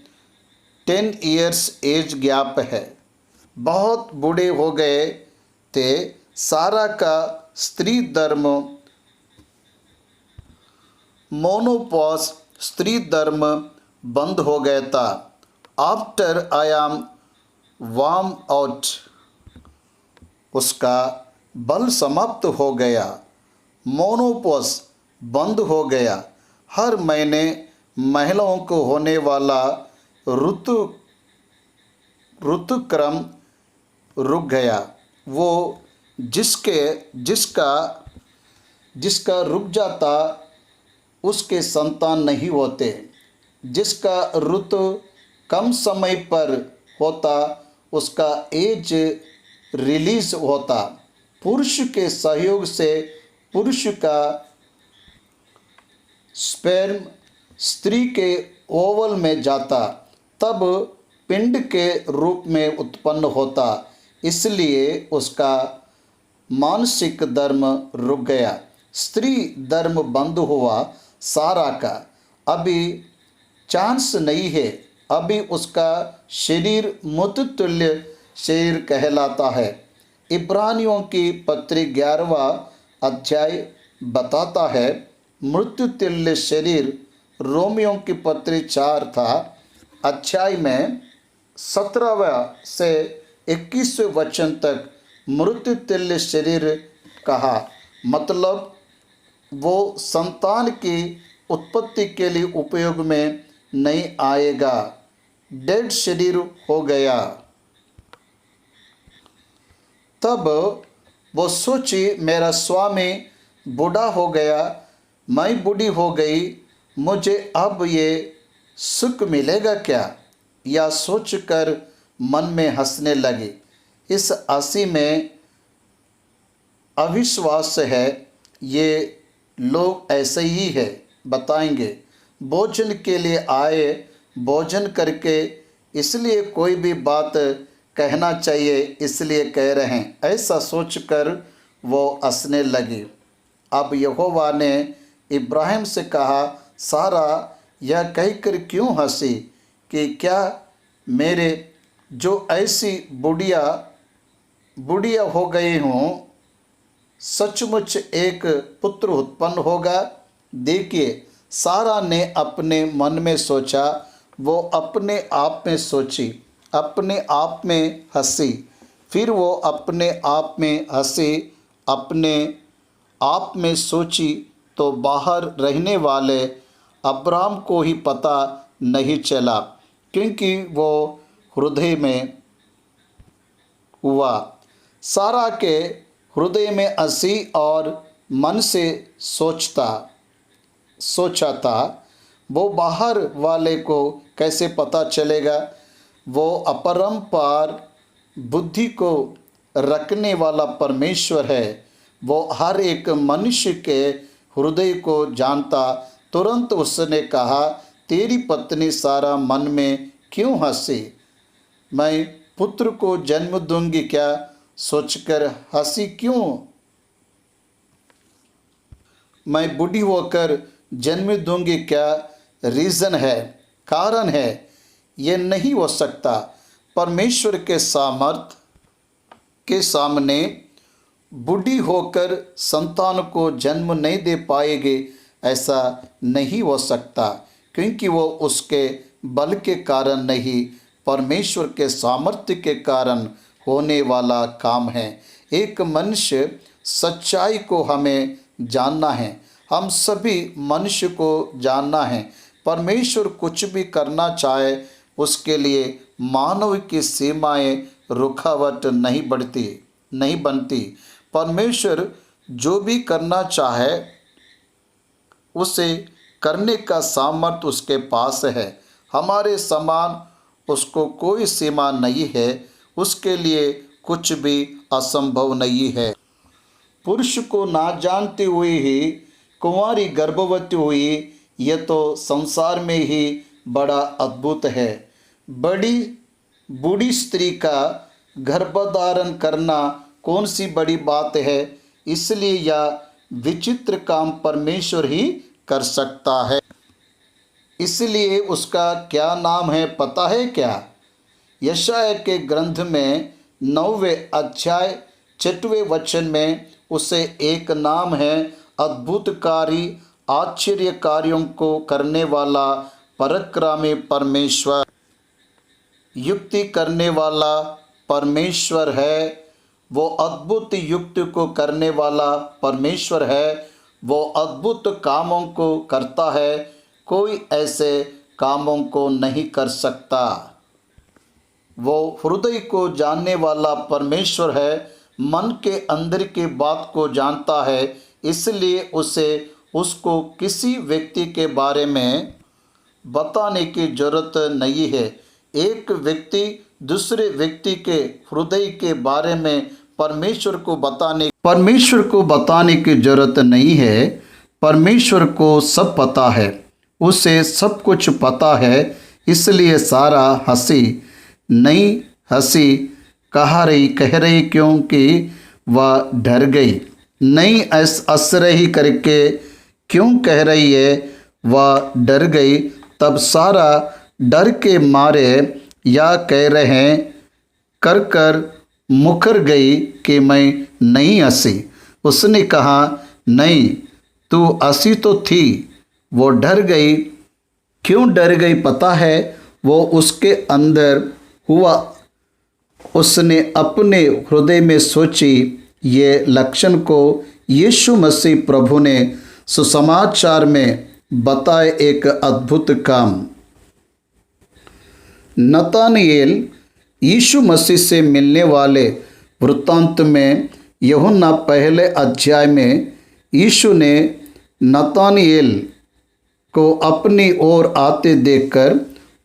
Speaker 1: 10 इयर्स एज गैप है। बहुत बूढ़े हो गए थे। सारा का स्त्री धर्म मोनोपॉस स्त्री धर्म बंद हो गया था। After I am warm out उसका बल समाप्त हो गया। मोनोपॉस बंद हो गया। हर महीने महिलाओं को होने वाला ऋतुक्रम रुक गया। वो जिसका रुक जाता उसके संतान नहीं होते। जिसका ऋतु कम समय पर होता उसका एज रिलीज होता। पुरुष के सहयोग से पुरुष का स्पर्म स्त्री के ओवल में जाता तब पिंड के रूप में उत्पन्न होता, इसलिए उसका मानसिक धर्म रुक गया। स्त्री धर्म बंद हुआ। सारा का अभी चांस नहीं है, अभी उसका शरीर मृत्युतुल्य शरीर कहलाता है। इब्रानियों की पत्री 11वां अध्याय बताता है मृत्युतुल्य शरीर। रोमियों की पत्री 4 था अध्याय में 17वां से 21वें वचन तक मृत्युतुल्य शरीर कहा, मतलब वो संतान की उत्पत्ति के लिए उपयोग में नहीं आएगा, डेड शरीर हो गया। तब वो सोची मेरा स्वामी बूढ़ा हो गया, मैं बूढ़ी हो गई, मुझे अब ये सुख मिलेगा क्या? या सोचकर मन में हंसने लगी। इस हंसी में अविश्वास है। ये लोग ऐसे ही है बताएंगे, भोजन के लिए आए, भोजन करके इसलिए कोई भी बात कहना चाहिए इसलिए कह रहे हैं, ऐसा सोचकर वो हंसने लगी। अब यहोवा ने इब्राहिम से कहा, सारा यह कहकर क्यों हंसी कि क्या मेरे जो ऐसी बुढ़िया हो गई हूँ सचमुच एक पुत्र उत्पन्न होगा? देखिए, सारा ने अपने मन में सोचा, वो अपने आप में सोची, अपने आप में हंसी, फिर वो अपने आप में हंसी, अपने आप में सोची तो बाहर रहने वाले अब्राम को ही पता नहीं चला, क्योंकि वो हृदय में हुआ। सारा के हृदय में हंसी और मन से सोचा था, वो बाहर वाले को कैसे पता चलेगा? वो अपरंपार बुद्धि को रखने वाला परमेश्वर है। वो हर एक मनुष्य के हृदय को जानता। तुरंत उसने कहा, तेरी पत्नी सारा मन में क्यों हंसी? मैं पुत्र को जन्म दूंगी क्या सोचकर हंसी क्यों? मैं बूढ़ी होकर जन्म दूंगी क्या? रीज़न है, कारण है, ये नहीं हो सकता। परमेश्वर के सामर्थ के सामने बूढ़ी होकर संतान को जन्म नहीं दे पाएगी, ऐसा नहीं हो सकता, क्योंकि वो उसके बल के कारण नहीं, परमेश्वर के सामर्थ्य के कारण होने वाला काम है। एक मनुष्य सच्चाई को हमें जानना है, हम सभी मनुष्य को जानना है। परमेश्वर कुछ भी करना चाहे उसके लिए मानव की सीमाएं रुकावट नहीं बनती। परमेश्वर जो भी करना चाहे उसे करने का सामर्थ्य उसके पास है। हमारे समान उसको कोई सीमा नहीं है, उसके लिए कुछ भी असंभव नहीं है। पुरुष को ना जानते हुए ही कुंवारी गर्भवती हुई, यह तो संसार में ही बड़ा अद्भुत है। बूढ़ी स्त्री का गर्भधारण करना कौन सी बड़ी बात है? इसलिए यह विचित्र काम परमेश्वर ही कर सकता है। इसलिए उसका क्या नाम है पता है क्या? यशायाह के ग्रंथ में 9वें अध्याय 6वें वचन में उसे एक नाम है, अद्भुतकारी, आश्चर्य कार्यों को करने वाला, पराक्रमी परमेश्वर, युक्ति करने वाला परमेश्वर है। वो अद्भुत युक्ति को करने वाला परमेश्वर है। वो अद्भुत कामों को करता है, कोई ऐसे कामों को नहीं कर सकता। वो हृदय को जानने वाला परमेश्वर है, मन के अंदर की बात को जानता है, इसलिए उसको किसी व्यक्ति के बारे में बताने की जरूरत नहीं है। एक व्यक्ति दूसरे व्यक्ति के हृदय के बारे में परमेश्वर को बताने परमेश्वर को बताने की जरूरत नहीं है, परमेश्वर को सब पता है, उसे सब कुछ पता है। इसलिए सारा हंसी नहीं हंसी कह रही क्योंकि वह डर गई। नहीं हंस रही करके क्यों कह रही है, वह डर गई। तब सारा डर के मारे या कह रहे कर कर मुकर गई कि मैं नहीं हंसी। उसने कहा, नहीं तू हंसी तो थी। वो डर गई। क्यों डर गई पता है? वो उसके अंदर हुआ। उसने अपने हृदय में सोची, ये लक्षण को यीशु मसीह प्रभु ने सुसमाचार में बताए एक अद्भुत काम। नतानिएल यीशु मसीह से मिलने वाले वृत्तांत में यूहन्ना पहले अध्याय में यीशु ने नतानिएल को अपनी ओर आते देखकर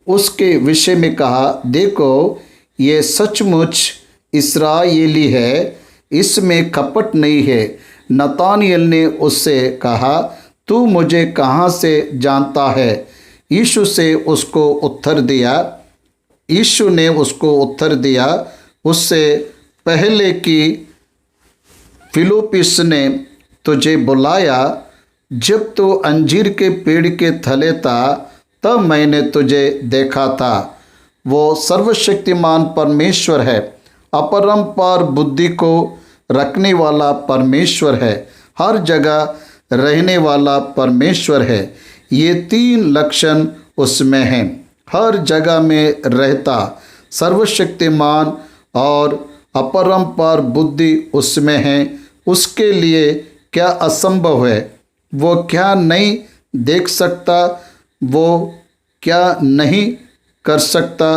Speaker 1: उसके विषय में कहा, देखो ये सचमुच इस्राएली है, इसमें कपट नहीं है। नतानिएल ने उससे कहा, तू मुझे कहाँ से जानता है? यीशु ने उसको उत्तर दिया, उससे पहले कि फिलिप्पुस ने तुझे बुलाया, जब तू अंजीर के पेड़ के थले था, तब मैंने तुझे देखा था। वो सर्वशक्तिमान परमेश्वर है, अपरंपार बुद्धि को रखने वाला परमेश्वर है, हर जगह रहने वाला परमेश्वर है। ये 3 लक्षण उसमें हैं। हर जगह में रहता, सर्वशक्तिमान और अपरंपार बुद्धि उसमें है। उसके लिए क्या असंभव है? वो क्या नहीं देख सकता? वो क्या नहीं कर सकता?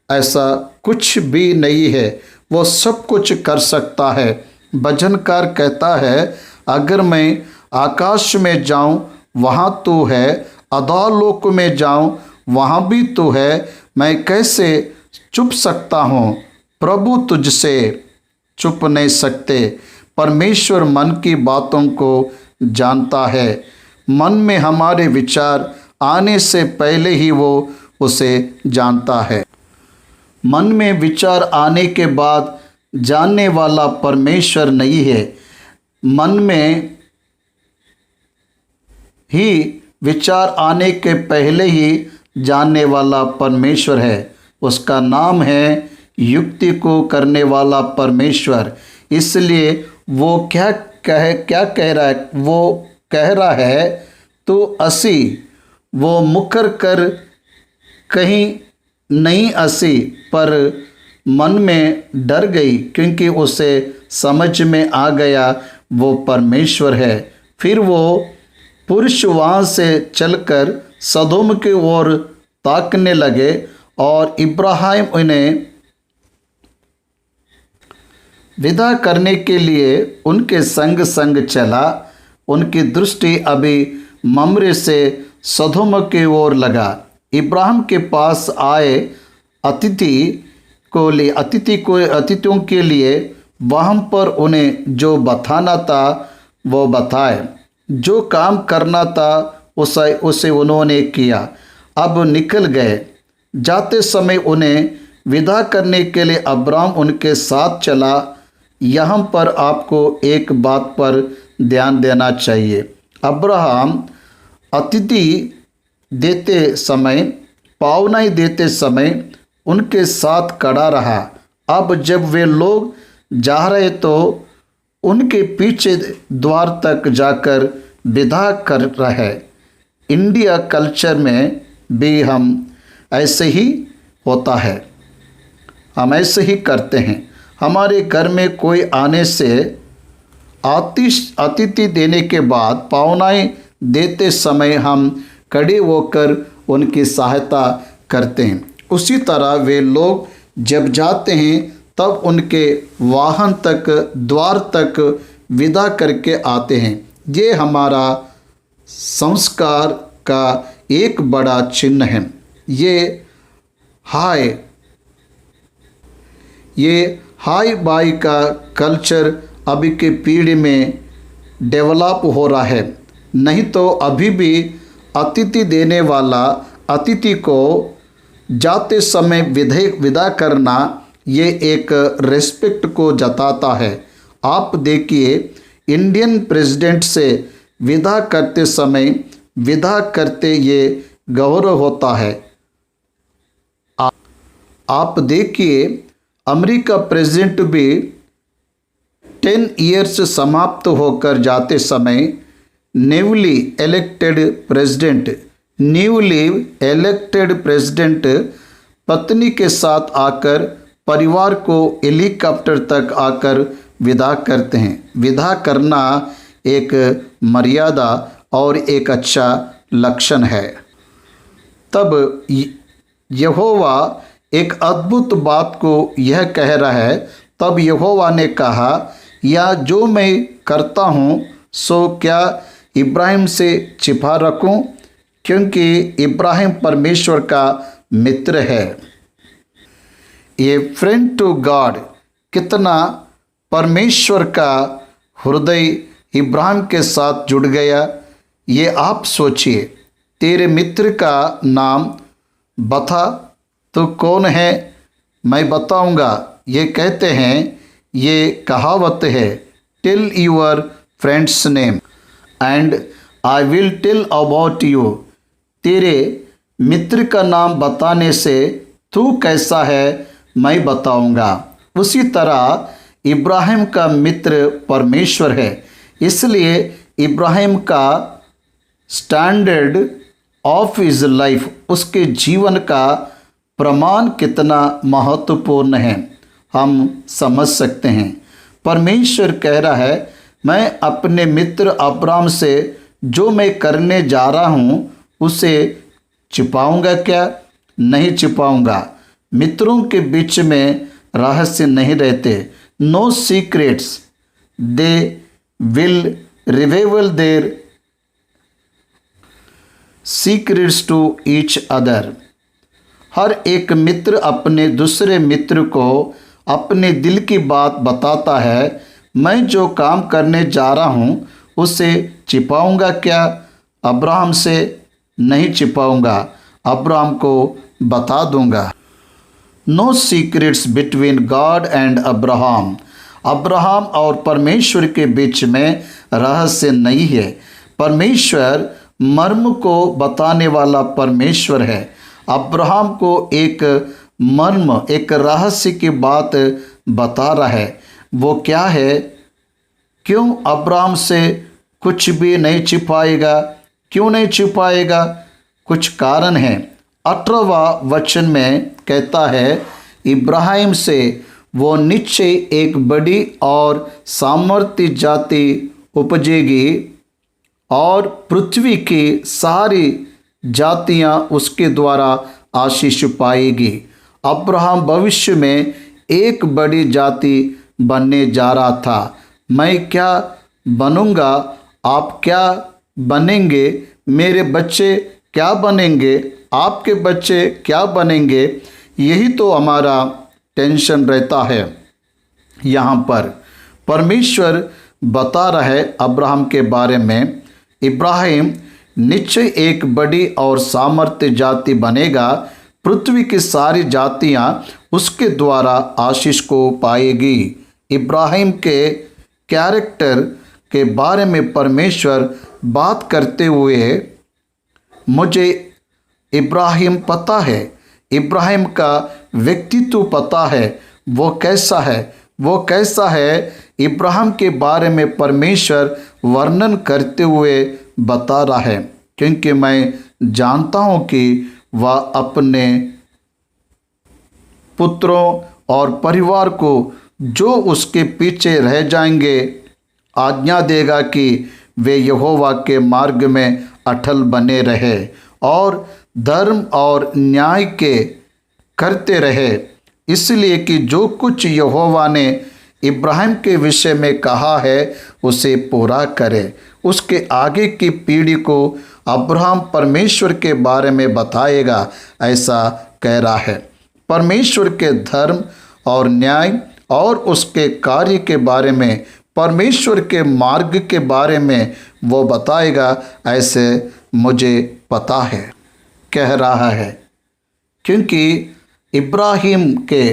Speaker 1: ऐसा कुछ भी नहीं है, वो सब कुछ कर सकता है। भजनकार कहता है, अगर मैं आकाश में जाऊं वहाँ तू है, अधोलोक में जाऊं वहाँ भी तू है। मैं कैसे छुप सकता हूँ? प्रभु तुझसे छुप नहीं सकते। परमेश्वर मन की बातों को जानता है। मन में हमारे विचार आने से पहले ही वो उसे जानता है। मन में विचार आने के बाद जानने वाला परमेश्वर नहीं है। मन में ही विचार आने के पहले ही जानने वाला परमेश्वर है। उसका नाम है युक्ति को करने वाला परमेश्वर। इसलिए वो क्या कह रहा है? वो कह रहा है, तो असी वो मुकर कर कहीं नहीं हंसी, पर मन में डर गई क्योंकि उसे समझ में आ गया वो परमेश्वर है। फिर वो पुरुष वहाँ से चलकर सदोम की ओर ताकने लगे और इब्राहिम उन्हें विदा करने के लिए उनके संग संग चला। उनकी दृष्टि अभी ममरे से सदोम की ओर लगा। इब्राहिम के पास आए अतिथियों के लिए वहाँ पर उन्हें जो बताना था वो बताए। जो काम करना था उसे उन्होंने किया। अब निकल गए। जाते समय उन्हें विदा करने के लिए अब्राहम उनके साथ चला। यहाँ पर आपको एक बात पर ध्यान देना चाहिए। अब्राहम अतिथि देते समय, पावनाई देते समय उनके साथ खड़ा रहा। अब जब वे लोग जा रहे तो उनके पीछे द्वार तक जाकर विदा कर रहे। इंडिया कल्चर में भी हम ऐसे ही होता है, हम ऐसे ही करते हैं। हमारे घर में कोई आने से अतिथि देने के बाद पावनाई देते समय हम खड़े होकर उनकी सहायता करते हैं। उसी तरह वे लोग जब जाते हैं तब उनके वाहन तक, द्वार तक विदा करके आते हैं। ये हमारा संस्कार का एक बड़ा चिन्ह है। ये हाय बाय का कल्चर अभी के पीढ़ी में डेवलप हो रहा है। नहीं तो अभी भी अतिथि देने वाला अतिथि को जाते समय विदा करना ये एक रेस्पेक्ट को जताता है। आप देखिए, इंडियन प्रेसिडेंट से विदा करते समय विदा करते ये गौरव होता है। आप देखिए, अमेरिका प्रेसिडेंट भी 10 ईयर्स समाप्त होकर जाते समय न्यूली इलेक्टेड प्रेसिडेंट पत्नी के साथ आकर परिवार को हेलीकॉप्टर तक आकर विदा करते हैं। विदा करना एक मर्यादा और एक अच्छा लक्षण है। तब यहोवा एक अद्भुत बात को यह कह रहा है। तब यहोवा ने कहा, या जो मैं करता हूँ सो क्या इब्राहिम से छिपा रखूँ, क्योंकि इब्राहिम परमेश्वर का मित्र है। ये फ्रेंड टू गॉड, कितना परमेश्वर का हृदय इब्राहिम के साथ जुड़ गया। ये आप सोचिए। तेरे मित्र का नाम बता तो कौन है, मैं बताऊंगा। ये कहते हैं, ये कहावत है, tell your friends name and I will tell about you. तेरे मित्र का नाम बताने से तू कैसा है मैं बताऊंगा। उसी तरह इब्राहिम का मित्र परमेश्वर है, इसलिए इब्राहिम का स्टैंडर्ड ऑफ हिज लाइफ, उसके जीवन का प्रमाण कितना महत्वपूर्ण है हम समझ सकते हैं। परमेश्वर कह रहा है, मैं अपने मित्र अब्राहम से जो मैं करने जा रहा हूँ उसे छिपाऊंगा क्या? नहीं छिपाऊंगा। मित्रों के बीच में रहस्य नहीं रहते। No secrets, they will reveal their secrets to each other. हर एक मित्र अपने दूसरे मित्र को अपने दिल की बात बताता है। मैं जो काम करने जा रहा हूँ उसे छिपाऊंगा क्या? अब्राहम से नहीं छिपाऊंगा, अब्राहम को बता दूंगा। No secrets between God and Abraham. Abraham और परमेश्वर के बीच में रहस्य नहीं है। परमेश्वर मर्म को बताने वाला परमेश्वर है। अब्राहम को एक मर्म, एक रहस्य की बात बता रहा है। वो क्या है? क्यों अब्राहम से कुछ भी नहीं छिपाएगा? क्यों नहीं छिपाएगा? कुछ कारण है। 18वां वचन में कहता है, इब्राहिम से वो निश्चय एक बड़ी और सामर्थ्य जाति उपजेगी और पृथ्वी की सारी जातियां उसके द्वारा आशीष पाएगी। अब्राहम भविष्य में एक बड़ी जाति बनने जा रहा था। मैं क्या बनूंगा? आप क्या बनेंगे? मेरे बच्चे क्या बनेंगे? आपके बच्चे क्या बनेंगे? यही तो हमारा टेंशन रहता है। यहाँ पर परमेश्वर बता रहा है अब्राहम के बारे में, इब्राहिम निश्चय एक बड़ी और सामर्थ्य जाति बनेगा, पृथ्वी की सारी जातियां उसके द्वारा आशीष को पाएगी। इब्राहिम के कैरेक्टर के बारे में परमेश्वर बात करते हुए, मुझे इब्राहिम पता है, इब्राहिम का व्यक्तित्व पता है, वो कैसा है, वो कैसा है। इब्राहिम के बारे में परमेश्वर वर्णन करते हुए बता रहा है, क्योंकि मैं जानता हूँ कि वह अपने पुत्रों और परिवार को जो उसके पीछे रह जाएंगे आज्ञा देगा कि वे यहोवा के मार्ग में अटल बने रहे और धर्म और न्याय के करते रहे, इसलिए कि जो कुछ यहोवा ने इब्राहिम के विषय में कहा है उसे पूरा करे। उसके आगे की पीढ़ी को अब्राहम परमेश्वर के बारे में बताएगा, ऐसा कह रहा है। परमेश्वर के धर्म और न्याय और उसके कार्य के बारे में परमेश्वर के मार्ग के बारे में वो बताएगा, ऐसे मुझे पता है, कह रहा है। क्योंकि इब्राहिम के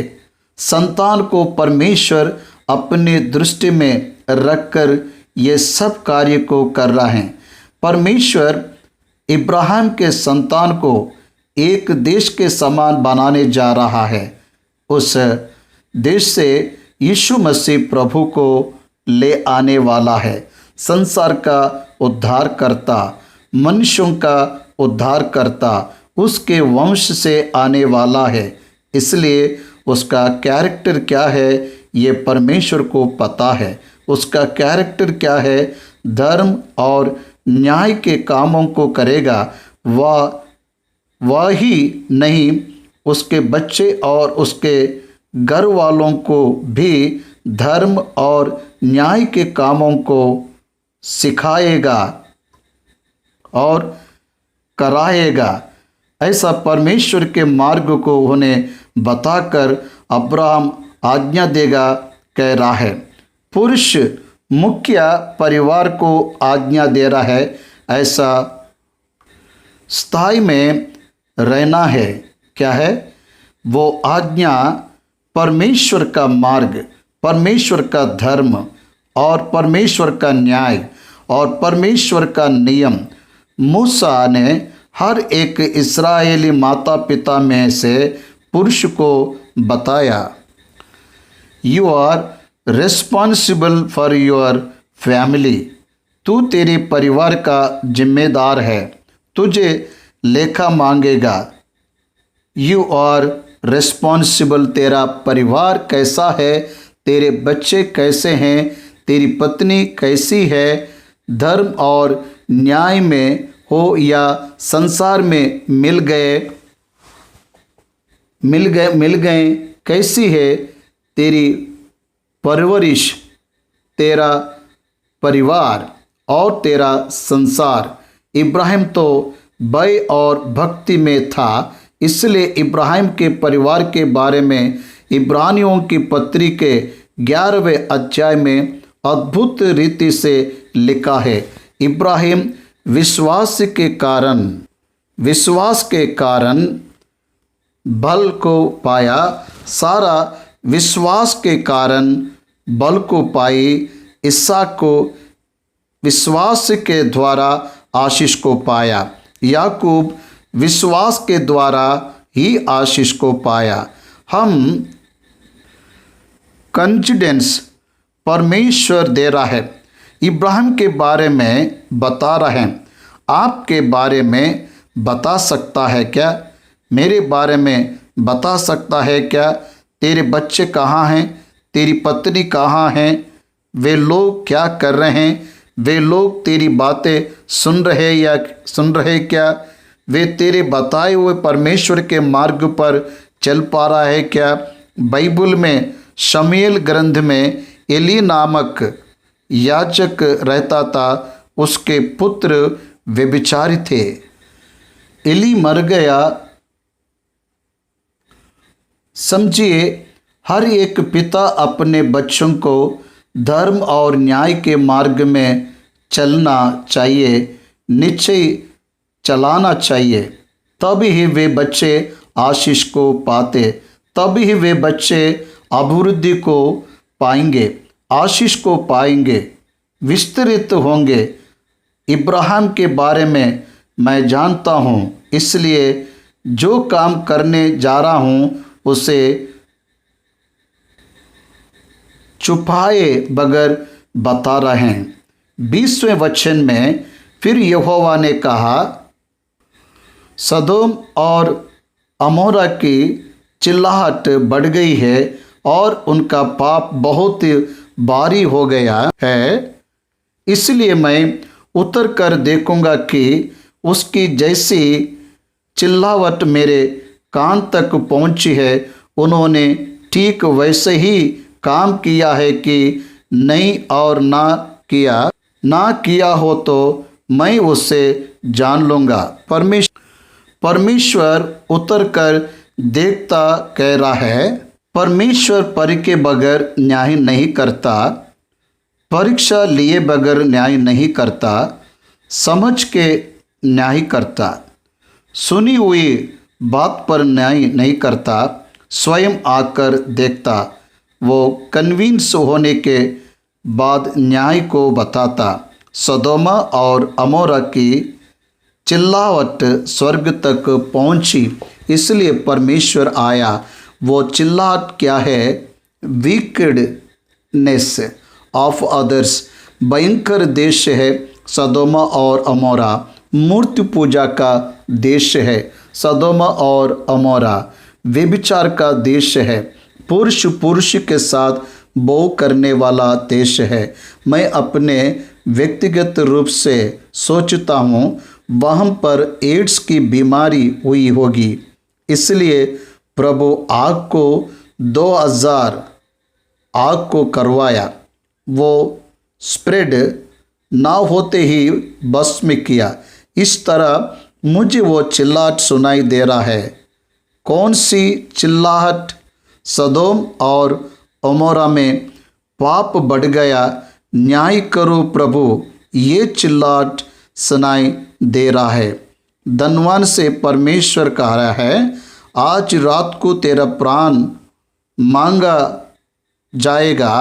Speaker 1: संतान को परमेश्वर अपनी दृष्टि में रखकर ये सब कार्य को कर रहा है। परमेश्वर इब्राहिम के संतान को एक देश के समान बनाने जा रहा है। उस देश से यीशु मसीह प्रभु को ले आने वाला है। संसार का उद्धारकर्ता, मनुष्यों का उद्धारकर्ता उसके वंश से आने वाला है। इसलिए उसका कैरेक्टर क्या है ये परमेश्वर को पता है। उसका कैरेक्टर क्या है, धर्म और न्याय के कामों को करेगा। वह ही नहीं, उसके बच्चे और उसके घर वालों को भी धर्म और न्याय के कामों को सिखाएगा और कराएगा। ऐसा परमेश्वर के मार्ग को उन्हें बताकर अब्राहम आज्ञा देगा, कह रहा है। पुरुष मुख्य परिवार को आज्ञा दे रहा है, ऐसा स्थाई में रहना है। क्या है वो आज्ञा? परमेश्वर का मार्ग, परमेश्वर का धर्म और परमेश्वर का न्याय और परमेश्वर का नियम। मूसा ने हर एक इस्राएली माता पिता में से पुरुष को बताया, you are responsible for your family. तू तेरे परिवार का जिम्मेदार है, तुझे लेखा मांगेगा। You are responsible. तेरा परिवार कैसा है, तेरे बच्चे कैसे हैं, तेरी पत्नी कैसी है, धर्म और न्याय में हो या संसार में मिल गए कैसी है तेरी परवरिश, तेरा परिवार और तेरा संसार। इब्राहिम तो भय और भक्ति में था, इसलिए इब्राहिम के परिवार के बारे में इब्रानियों की पत्री के 11वें अध्याय में अद्भुत रीति से लिखा है। इब्राहिम विश्वास के कारण बल को पाया, सारा विश्वास के कारण बल को पाई, इसहाक को विश्वास के द्वारा आशीष को पाया, याकूब विश्वास के द्वारा ही आशीष को पाया। हम कॉन्फिडेंस परमेश्वर दे रहा है, इब्राहिम के बारे में बता रहे हैं। आपके बारे में बता सकता है क्या? मेरे बारे में बता सकता है क्या? तेरे बच्चे कहाँ हैं, तेरी पत्नी कहाँ हैं, वे लोग क्या कर रहे हैं, वे लोग तेरी बातें सुन रहे क्या, वे तेरे बताए हुए परमेश्वर के मार्ग पर चल पा रहा है क्या? बाइबल में शमूएल ग्रंथ में एली नामक याजक रहता था, उसके पुत्र व्यभिचारी थे। एली मर गया। समझिए, हर एक पिता अपने बच्चों को धर्म और न्याय के मार्ग में चलना चाहिए, निश्चय चलाना चाहिए। तभी ही वे बच्चे आशीष को पाते, तभी ही वे बच्चे अभिवृद्धि को पाएंगे, आशीष को पाएंगे, विस्तृत होंगे। इब्राहिम के बारे में मैं जानता हूँ, इसलिए जो काम करने जा रहा हूँ उसे छुपाए बगैर बता रहे हैं। 20वें वचन में फिर यहोवा ने कहा, सदोम और अमोरा की चिल्लाहट बढ़ गई है और उनका पाप बहुत भारी हो गया है, इसलिए मैं उतर कर देखूंगा कि उसकी जैसी चिल्लावट मेरे कान तक पहुंची है। उन्होंने ठीक वैसे ही काम किया है कि नहीं, और ना किया हो तो मैं उससे जान लूँगा। परमेश्वर उतर कर देखता, कह रहा है। परमेश्वर परी के बगैर न्याय नहीं करता। परीक्षा लिए बगैर न्याय नहीं करता, समझ के न्याय करता। सुनी हुई बात पर न्याय नहीं करता, स्वयं आकर देखता। वो कन्विंस होने के बाद न्याय को बताता। सदोमा और अमोरा की चिल्लाहट स्वर्ग तक पहुंची, इसलिए परमेश्वर आया। वो चिल्लाहट क्या है? Wickedness of others. भयंकर देश है सदोमा और अमोरा। मूर्ति पूजा का देश है सदोमा और अमोरा। व्यभिचार का देश है। पुरुष पुरुष के साथ बो करने वाला देश है। मैं अपने व्यक्तिगत रूप से सोचता हूँ वहाँ पर एड्स की बीमारी हुई होगी, इसलिए प्रभु आग को 2000 आग को करवाया। वो स्प्रेड ना होते ही भस्म किया। इस तरह मुझे वो चिल्लाहट सुनाई दे रहा है। कौन सी चिल्लाहट? सदोम और अमोरा में पाप बढ़ गया, न्याय करो प्रभु, ये चिल्लाहट सुनाई दे रहा है। धनवान से परमेश्वर कह रहा है, आज रात को तेरा प्राण मांगा जाएगा।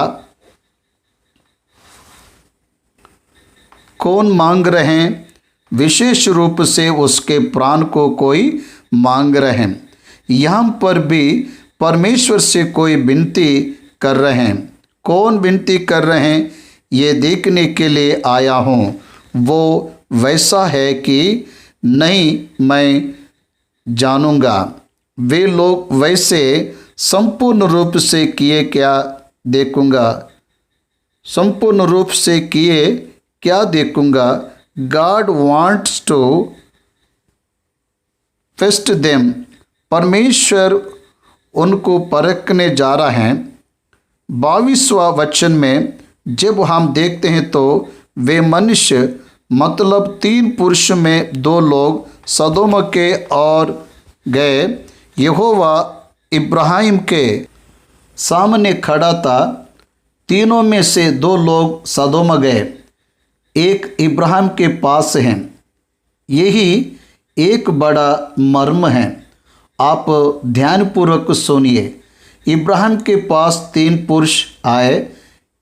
Speaker 1: कौन मांग रहे हैं? विशेष रूप से उसके प्राण को कोई मांग रहे हैं। यहाँ पर भी परमेश्वर से कोई विनती कर रहे हैं। कौन विनती कर रहे हैं? ये देखने के लिए आया हूँ वो वैसा है कि नहीं मैं जानूँगा। वे लोग वैसे संपूर्ण रूप से किए क्या देखूँगा। संपूर्ण रूप से किए क्या देखूँगा। God wants to test them। परमेश्वर उनको परखने जा रहा है। 22वां वचन में जब हम देखते हैं तो वे मनुष्य मतलब 3 पुरुष में 2 लोग सदोम के और गए। यहोवा इब्राहिम के सामने खड़ा था। तीनों में से 2 लोग सदोम गए, एक इब्राहिम के पास है। यही एक बड़ा मर्म है। आप ध्यानपूर्वक सुनिए। इब्राहिम के पास 3 पुरुष आए,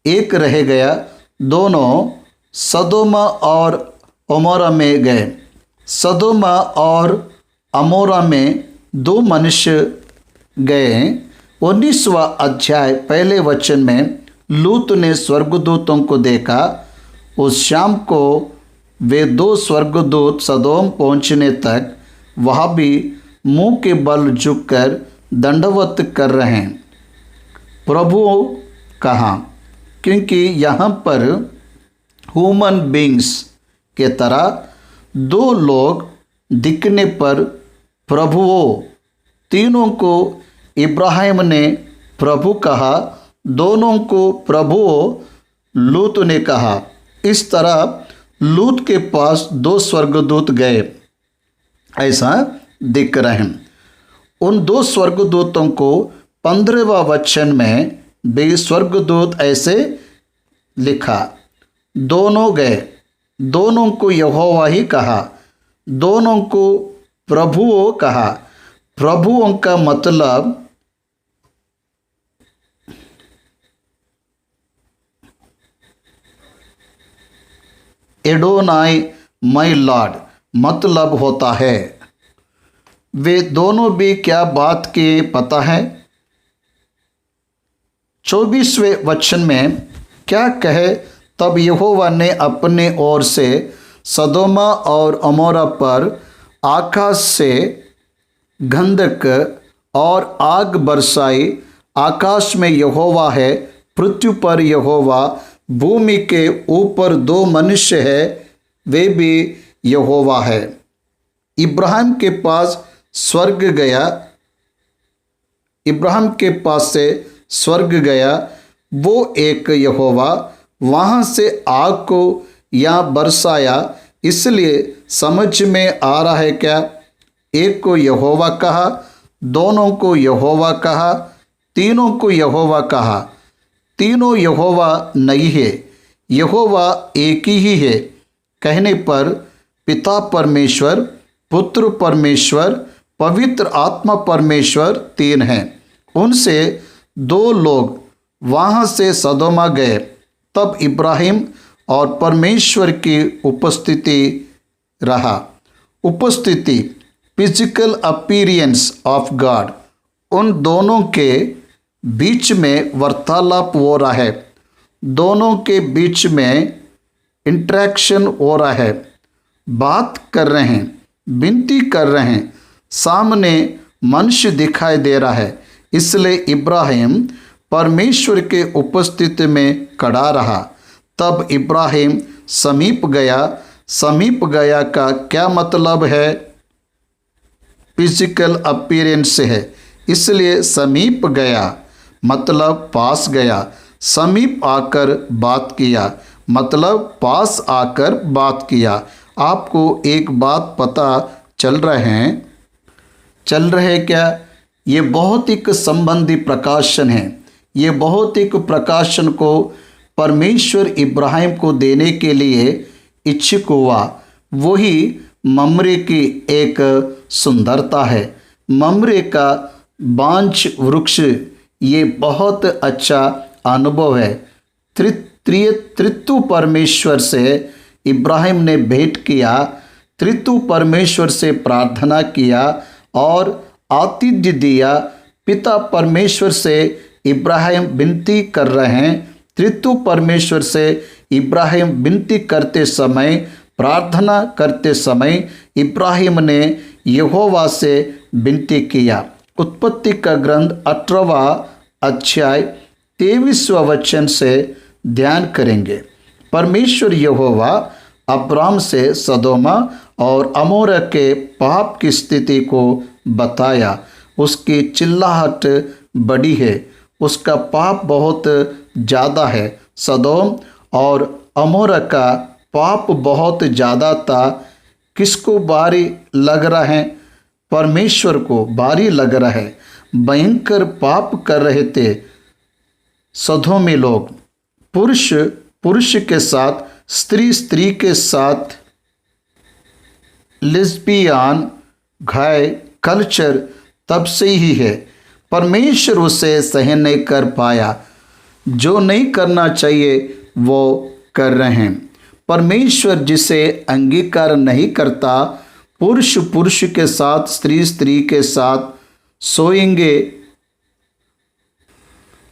Speaker 1: एक रह गया। दोनों सदोमा और अमोरा में गए। सदोमा और अमोरा में 2 मनुष्य गए। 19वां अध्याय पहले वचन में लूत ने स्वर्गदूतों को देखा। उस शाम को वे 2 स्वर्गदूत सदोम पहुंचने तक वहाँ भी मुंह के बल झुककर दंडवत कर रहे हैं। प्रभु कहा, क्योंकि यहाँ पर ह्यूमन बींग्स के तरह 2 लोग दिखने पर प्रभुओं, तीनों को इब्राहिम ने प्रभु कहा, दोनों को प्रभुओं लूत ने कहा। इस तरह लूत के पास 2 स्वर्गदूत गए, ऐसा दिख रहे हैं। उन 2 स्वर्गदूतों को 15वां वचन में भी स्वर्गदूत ऐसे लिखा, दोनों गए। दोनों को यहोवा ही कहा, दोनों को प्रभुओं कहा। प्रभुओं का मतलब एडोनाई माय लॉर्ड मतलब होता है। वे दोनों भी क्या बात के पता है? 24वें वचन में क्या कहे? तब यहोवा ने अपने ओर से सदोमा और अमोरा पर आकाश से गंधक और आग बरसाई। आकाश में यहोवा है, पृथ्वी पर यहोवा, भूमि के ऊपर 2 मनुष्य है, वे भी यहोवा है। इब्राहिम के पास स्वर्ग गया, इब्राहिम के पास से स्वर्ग गया, वो एक यहोवा, वहाँ से आग को यहाँ बरसाया। इसलिए समझ में आ रहा है क्या? एक को यहोवा कहा, दोनों को यहोवा कहा, तीनों को यहोवा कहा। तीनों यहोवा नहीं है। यहोवा एक ही है कहने पर पिता परमेश्वर, पुत्र परमेश्वर, पवित्र आत्मा परमेश्वर तीन हैं। उनसे दो लोग वहाँ से सदोमा गए। तब इब्राहिम और परमेश्वर की उपस्थिति रहा। उपस्थिति, फिजिकल अपीयरेंस ऑफ गॉड। उन दोनों के बीच में वार्तालाप हो रहा है, दोनों के बीच में इंटरेक्शन हो रहा है, बात कर रहे हैं, विनती कर रहे हैं, सामने मनुष्य दिखाई दे रहा है। इसलिए इब्राहिम परमेश्वर के उपस्थिति में खड़ा रहा। तब इब्राहिम समीप गया। समीप गया का क्या मतलब है? फिजिकल अपीयरेंस से है, इसलिए समीप गया मतलब पास गया। समीप आकर बात किया मतलब पास आकर बात किया। आपको एक बात पता चल रहे क्या? ये भौतिक संबंधी प्रकाशन है। ये भौतिक प्रकाशन को परमेश्वर इब्राहिम को देने के लिए इच्छुक हुआ। वही ममरे की एक सुंदरता है। ममरे का बांझ वृक्ष ये बहुत अच्छा अनुभव है। त्रित्व परमेश्वर से इब्राहिम ने भेंट किया, त्रित्व परमेश्वर से प्रार्थना किया और आतिथ्य दिया। पिता परमेश्वर से इब्राहिम विनती कर रहे हैं। त्रित्व परमेश्वर से इब्राहिम विनती करते समय, प्रार्थना करते समय इब्राहिम ने यहोवा से विनती किया। उत्पत्ति का ग्रंथ 18वां अध्याय 23वां वचन से ध्यान करेंगे। परमेश्वर यहोवा अब्राम से सदोमा और अमोरा के पाप की स्थिति को बताया। उसकी चिल्लाहट बड़ी है, उसका पाप बहुत ज़्यादा है। सदोम और अमोरा का पाप बहुत ज़्यादा था। किसको भारी लग रहा है? परमेश्वर को भारी लग रहा है। भयंकर पाप कर रहे थे सदोमी लोग। पुरुष पुरुष के साथ, स्त्री स्त्री के साथ, लेस्बियन घाय कल्चर तब से ही है। परमेश्वर उसे सहन नहीं कर पाया। जो नहीं करना चाहिए वो कर रहे हैं। परमेश्वर जिसे अंगीकार नहीं करता, पुरुष पुरुष के साथ, स्त्री स्त्री के साथ सोएंगे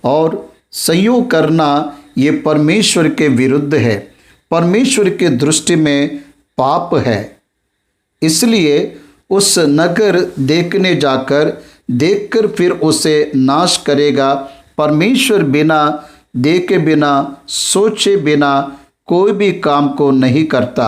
Speaker 1: और संयोग करना, ये परमेश्वर के विरुद्ध है, परमेश्वर के दृष्टि में पाप है। इसलिए उस नगर देखकर फिर उसे नाश करेगा। परमेश्वर बिना देखे, बिना सोचे, बिना कोई भी काम को नहीं करता,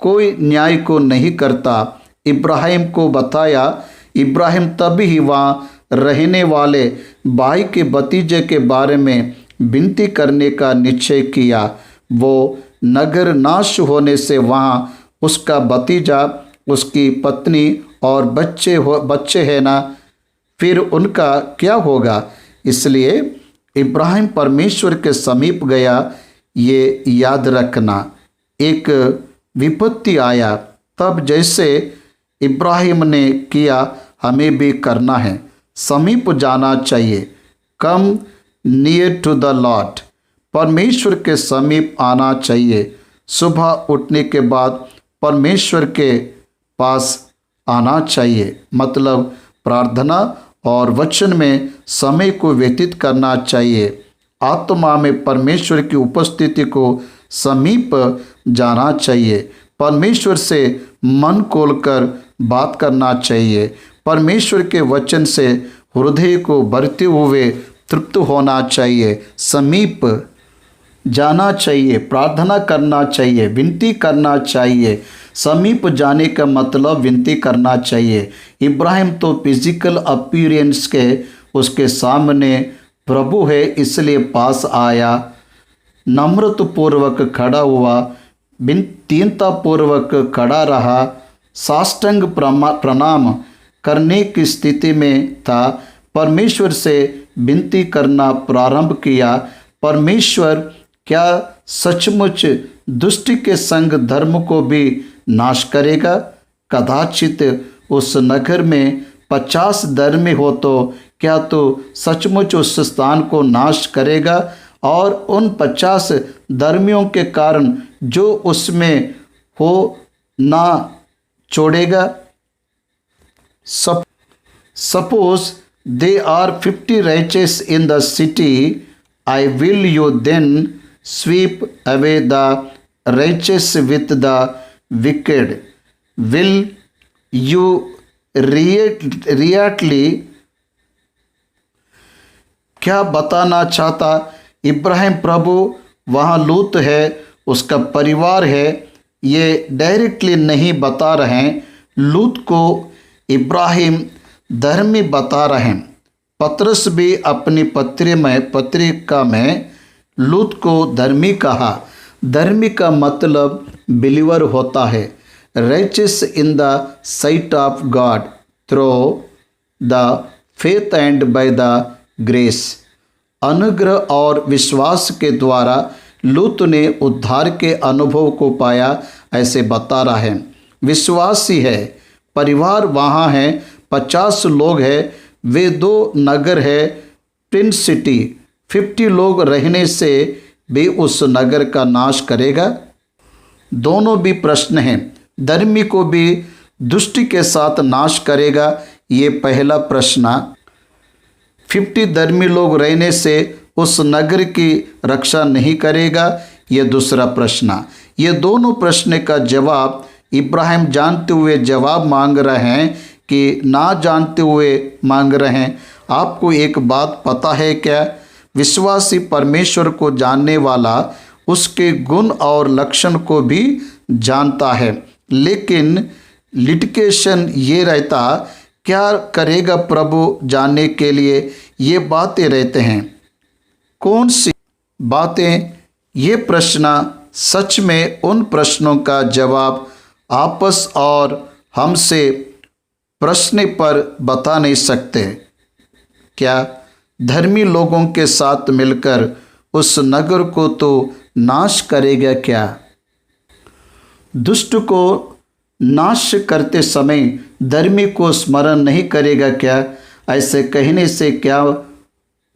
Speaker 1: कोई न्याय को नहीं करता। इब्राहिम को बताया। इब्राहिम तभी ही वहाँ रहने वाले भाई के भतीजे के बारे में विनती करने का निश्चय किया। वो नगर नाश होने से वहाँ उसका भतीजा, उसकी पत्नी और बच्चे हैं ना, फिर उनका क्या होगा? इसलिए इब्राहिम परमेश्वर के समीप गया। ये याद रखना, एक विपत्ति आया तब जैसे इब्राहिम ने किया हमें भी करना है। समीप जाना चाहिए। Come near to the Lord, परमेश्वर के समीप आना चाहिए। सुबह उठने के बाद परमेश्वर के पास आना चाहिए, मतलब प्रार्थना और वचन में समय को व्यतीत करना चाहिए। आत्मा में परमेश्वर की उपस्थिति को समीप जाना चाहिए। परमेश्वर से मन खोलकर बात करना चाहिए। परमेश्वर के वचन से हृदय को भरते हुए तृप्त होना चाहिए। समीप जाना चाहिए, प्रार्थना करना चाहिए, विनती करना चाहिए। समीप जाने का मतलब विनती करना चाहिए। इब्राहिम तो फिजिकल अपीयरेंस के उसके सामने प्रभु है, इसलिए पास आया, नम्रतापूर्वक खड़ा हुआ, दीनतापूर्वक खड़ा रहा, साष्टांग प्रणाम करने की स्थिति में था। परमेश्वर से विनती करना प्रारंभ किया। परमेश्वर क्या सचमुच दुष्ट के संग धर्म को भी नाश करेगा। कदाचित उस नगर में 50 धर्मी हो तो क्या तो सचमुच उस स्थान को नाश करेगा और उन 50 धर्मियों के कारण जो उसमें हो ना छोड़ेगा। Suppose they are 50 righteous in the city, I will you then sweep away the righteous with the wicked? Will you really क्या बताना चाहता इब्राहिम प्रभु? वहाँ लूत है, उसका परिवार है, ये डायरेक्टली नहीं बता रहे हैं। लूत को इब्राहिम धर्मी बता रहे हैं। पतरस भी अपनी पत्रिका में लूत को धर्मी कहा। धर्मी का मतलब बिलीवर होता है। righteous in the sight of God through the faith and by the grace। अनुग्रह और विश्वास के द्वारा लूत ने उद्धार के अनुभव को पाया, ऐसे बता रहा है। विश्वासी है, परिवार वहाँ है, 50 लोग हैं, वे 2 नगर है, ट्विन सिटी। 50 लोग रहने से भी उस नगर का नाश करेगा। दोनों भी प्रश्न हैं। धर्मी को भी दुष्ट के साथ नाश करेगा, ये पहला प्रश्न। 50 धर्मी लोग रहने से उस नगर की रक्षा नहीं करेगा, ये दूसरा प्रश्न। ये दोनों प्रश्न का जवाब इब्राहिम जानते हुए जवाब मांग रहे हैं कि ना जानते हुए मांग रहे हैं। आपको एक बात पता है क्या? विश्वासी परमेश्वर को जानने वाला उसके गुण और लक्षण को भी जानता है, लेकिन लिटिगेशन ये रहता, क्या करेगा प्रभु जानने के लिए? ये बातें रहते हैं। कौन सी बातें? ये प्रश्न सच में उन प्रश्नों का जवाब आपस और हमसे प्रश्न पर बता नहीं सकते। क्या धर्मी लोगों के साथ मिलकर उस नगर को तो नाश करेगा क्या? दुष्ट को नाश करते समय धर्मी को स्मरण नहीं करेगा क्या? ऐसे कहने से क्या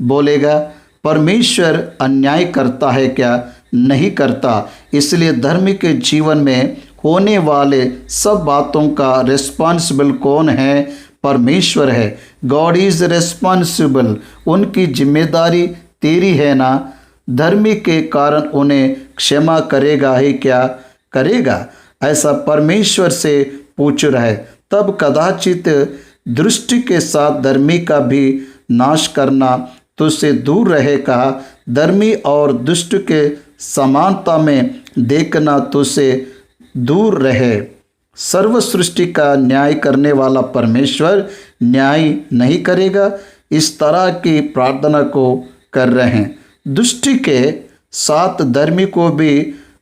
Speaker 1: बोलेगा? परमेश्वर अन्याय करता है क्या? नहीं करता। इसलिए धर्मी के जीवन में होने वाले सब बातों का रिस्पॉन्सिबल कौन है? परमेश्वर है। God is responsible. उनकी जिम्मेदारी तेरी है ना? धर्मी के कारण उन्हें क्षमा करेगा ही क्या? करेगा। ऐसा परमेश्वर से पूछ रहा है। तब कदाचित दृष्टि के साथ धर्मी का भी नाश करना तुझसे दूर रहे। कहा धर्मी और दुष्ट के समानता में देखना तुझसे दूर रहे। सर्व सृष्टि का न्याय करने वाला परमेश्वर न्याय नहीं करेगा। इस तरह की प्रार्थना को कर रहे हैं। दुष्टि के साथ धर्मी को भी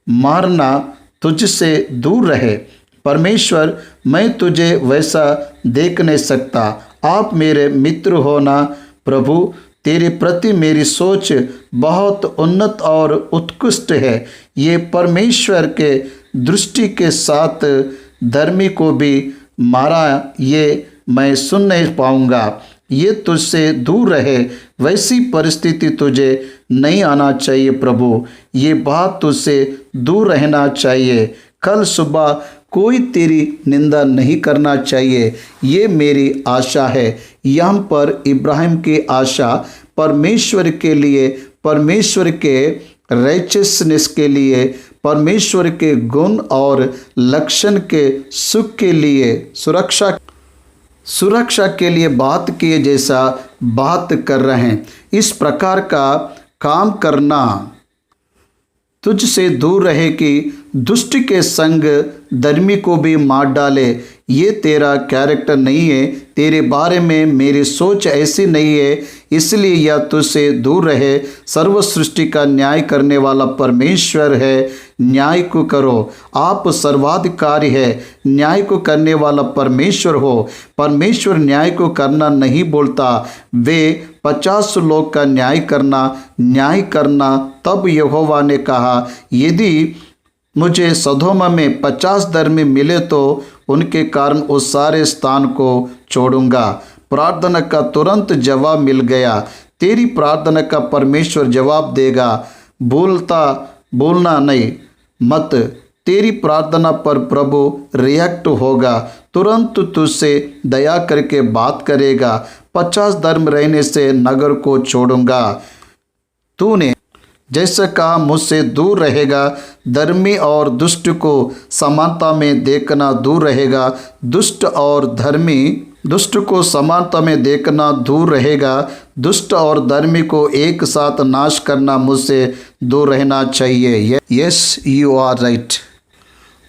Speaker 1: मारना तुझसे दूर रहे। परमेश्वर, मैं तुझे वैसा देख नहीं सकता। आप मेरे मित्र हो ना प्रभु? तेरे प्रति मेरी सोच बहुत उन्नत और उत्कृष्ट है। ये परमेश्वर के दृष्टि के साथ धर्मी को भी मारा, ये मैं सुन नहीं पाऊंगा। ये तुझसे दूर रहे। वैसी परिस्थिति तुझे नहीं आना चाहिए प्रभु। ये बात तुझसे दूर रहना चाहिए। कल सुबह कोई तेरी निंदा नहीं करना चाहिए। ये मेरी आशा है। यहाँ पर इब्राहिम की आशा परमेश्वर के लिए, परमेश्वर के राइचियसनेस के लिए, परमेश्वर के गुण और लक्षण के सुख के लिए, सुरक्षा के लिए बात किए जैसा बात कर रहे हैं। इस प्रकार का काम करना तुझसे दूर रहे कि दुष्ट के संग धर्मी को भी मार डाले। ये तेरा कैरेक्टर नहीं है। तेरे बारे में मेरी सोच ऐसी नहीं है, इसलिए यह तुझसे दूर रहे। सर्व सृष्टि का न्याय करने वाला परमेश्वर है। न्याय को करो। आप सर्वाधिकारी है। न्याय को करने वाला परमेश्वर हो। परमेश्वर न्याय को करना नहीं बोलता। वे 50 लोग का न्याय करना। तब यहोवा ने कहा, यदि मुझे सदोम में 50 धर्मी मिले तो उनके कारण उस सारे स्थान को छोड़ूंगा। प्रार्थना का तुरंत जवाब मिल गया। तेरी प्रार्थना का परमेश्वर जवाब देगा। भूलना नहीं मत। तेरी प्रार्थना पर प्रभु रिएक्ट होगा, तुरंत तुझसे दया करके बात करेगा। 50 धर्म रहने से नगर को छोड़ूंगा। तूने जैसे कहा मुझसे दूर रहेगा। धर्मी और दुष्ट को समानता में देखना दूर रहेगा। दुष्ट को समानता में देखना दूर रहेगा। दुष्ट और धर्मी को एक साथ नाश करना मुझसे दूर रहना चाहिए। Yes, you are right.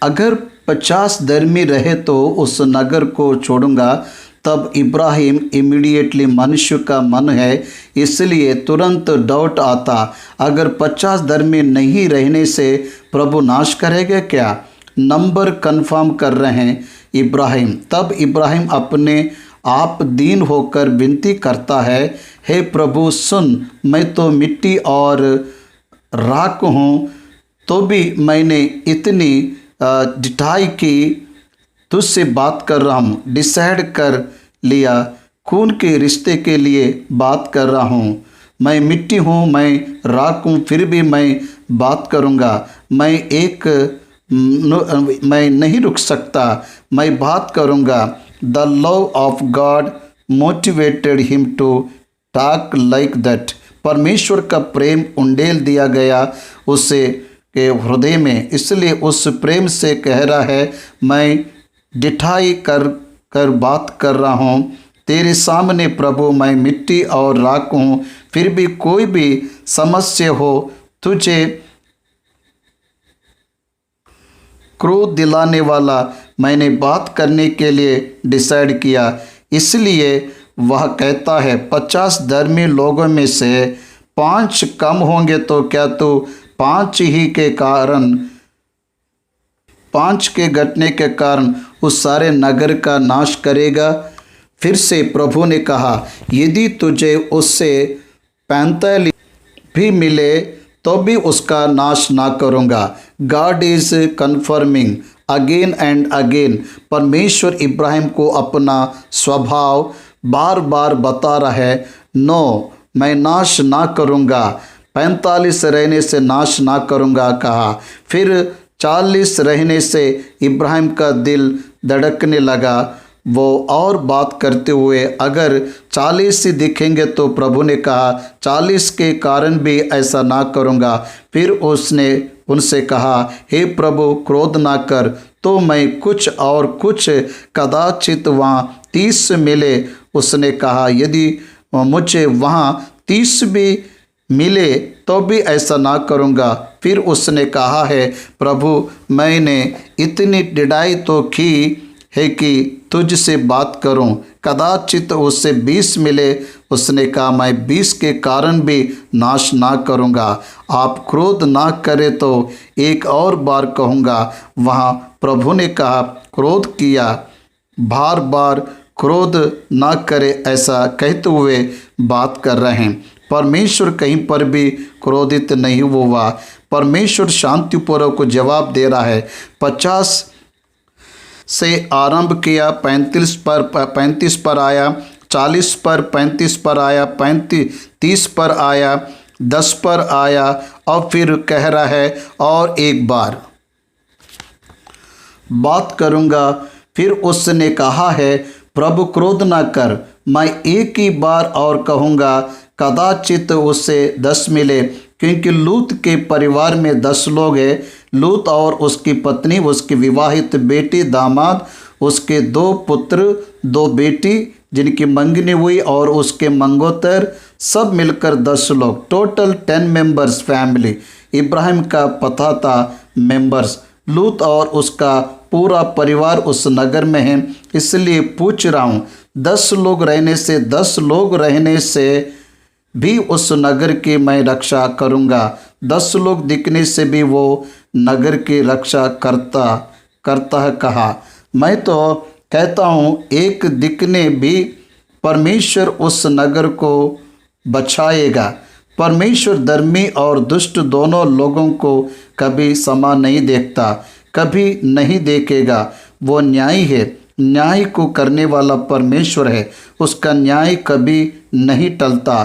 Speaker 1: अगर 50 धर्मी रहे तो उस नगर को छोड़ूंगा। तब इब्राहिम इमीडिएटली, मनुष्य का मन है इसलिए तुरंत डाउट आता, अगर 50 धर्मी नहीं रहने से प्रभु नाश करेगा क्या? नंबर कंफर्म कर रहे हैं इब्राहिम। तब इब्राहिम अपने आप दीन होकर विनती करता है, हे प्रभु सुन, मैं तो मिट्टी और राख हूँ, तो भी मैंने इतनी डिठाई की, तुझसे बात कर रहा हूँ, डिसाइड कर लिया, खून के रिश्ते के लिए बात कर रहा हूँ। मैं मिट्टी हूँ, मैं राख हूँ, फिर भी मैं बात करूँगा। मैं नहीं रुक सकता, मैं बात करूँगा। The love of God motivated him to talk like that. परमेश्वर का प्रेम उंडेल दिया गया उसे के हृदय में, इसलिए उस प्रेम से कह रहा है, मैं डिठाई कर बात कर रहा हूँ तेरे सामने प्रभु, मैं मिट्टी और राख हूँ, फिर भी कोई भी समस्या हो, तुझे क्रोध दिलाने वाला मैंने बात करने के लिए डिसाइड किया। इसलिए वह कहता है 50 धर्मी लोगों में से 5 कम होंगे तो क्या तू 5 के घटने के कारण उस सारे नगर का नाश करेगा? फिर से प्रभु ने कहा, यदि तुझे उससे 45 भी मिले तो भी उसका नाश ना करूँगा। God is confirming again and again. परमेश्वर इब्राहिम को अपना स्वभाव बार बार बता रहा है, नो, मैं नाश ना करूँगा, 45 रहने से नाश ना करूँगा कहा। फिर 40 रहने से इब्राहिम का दिल धड़कने लगा। वो और बात करते हुए, अगर 40 ही दिखेंगे तो प्रभु ने कहा 40 के कारण भी ऐसा ना करूँगा। फिर उसने उनसे कहा, हे प्रभु क्रोध ना कर, तो मैं कुछ कदाचित वहाँ 30 मिले। उसने कहा, यदि मुझे वहाँ 30 भी मिले तो भी ऐसा ना करूँगा। फिर उसने कहा है, प्रभु मैंने इतनी डिढ़ाई तो की है कि तुझसे बात करूं, कदाचित उससे 20 मिले। उसने कहा, मैं 20 के कारण भी नाश ना करूंगा। आप क्रोध ना करें तो एक और बार कहूँगा। वहाँ प्रभु ने कहा, क्रोध किया, बार बार क्रोध ना करे, ऐसा कहते हुए बात कर रहे हैं। परमेश्वर कहीं पर भी क्रोधित नहीं हुआ। परमेश्वर शांतिपूर्वक जवाब दे रहा है। 50 से आरंभ किया, 35 पर आया, 40 पर, 35 पर आया, 30 पर आया, 10 पर आया, और फिर कह रहा है और एक बार बात करूँगा। फिर उसने कहा है, प्रभु क्रोध ना कर, मैं एक ही बार और कहूँगा, कदाचित उससे 10 मिले, क्योंकि लूत के परिवार में 10 लोग हैं। लूत और उसकी पत्नी, उसकी विवाहित बेटी, दामाद, उसके 2 पुत्र, 2 बेटी जिनकी मंगनी हुई, और उसके मंगोतर, सब मिलकर 10 लोग, टोटल 10 मेंबर्स फैमिली। इब्राहिम का पता था मेंबर्स। लूत और उसका पूरा परिवार उस नगर में है। इसलिए पूछ रहा हूँ, 10 लोग रहने से भी उस नगर की मैं रक्षा करूँगा। 10 लोग दिखने से भी वो नगर की रक्षा करता है कहा। मैं तो कहता हूँ, एक दिखने भी परमेश्वर उस नगर को बचाएगा। परमेश्वर धर्मी और दुष्ट दोनों लोगों को कभी समान नहीं देखता, कभी नहीं देखेगा। वो न्यायी है, न्याय को करने वाला परमेश्वर है, उसका न्याय कभी नहीं टलता।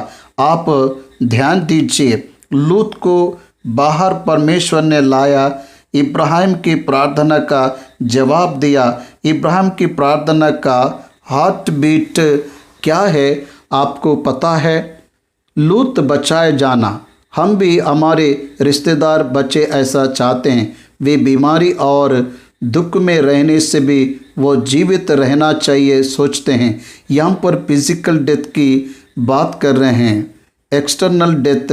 Speaker 1: आप ध्यान दीजिए, लूत को बाहर परमेश्वर ने लाया, इब्राहिम की प्रार्थना का जवाब दिया। इब्राहिम की प्रार्थना का हार्ट बीट क्या है आपको पता है? लूत बचाए जाना। हम भी हमारे रिश्तेदार बच्चे ऐसा चाहते हैं। वे बीमारी और दुख में रहने से भी वो जीवित रहना चाहिए सोचते हैं। यहाँ पर फिजिकल डेथ की बात कर रहे हैं। एक्सटर्नल डेथ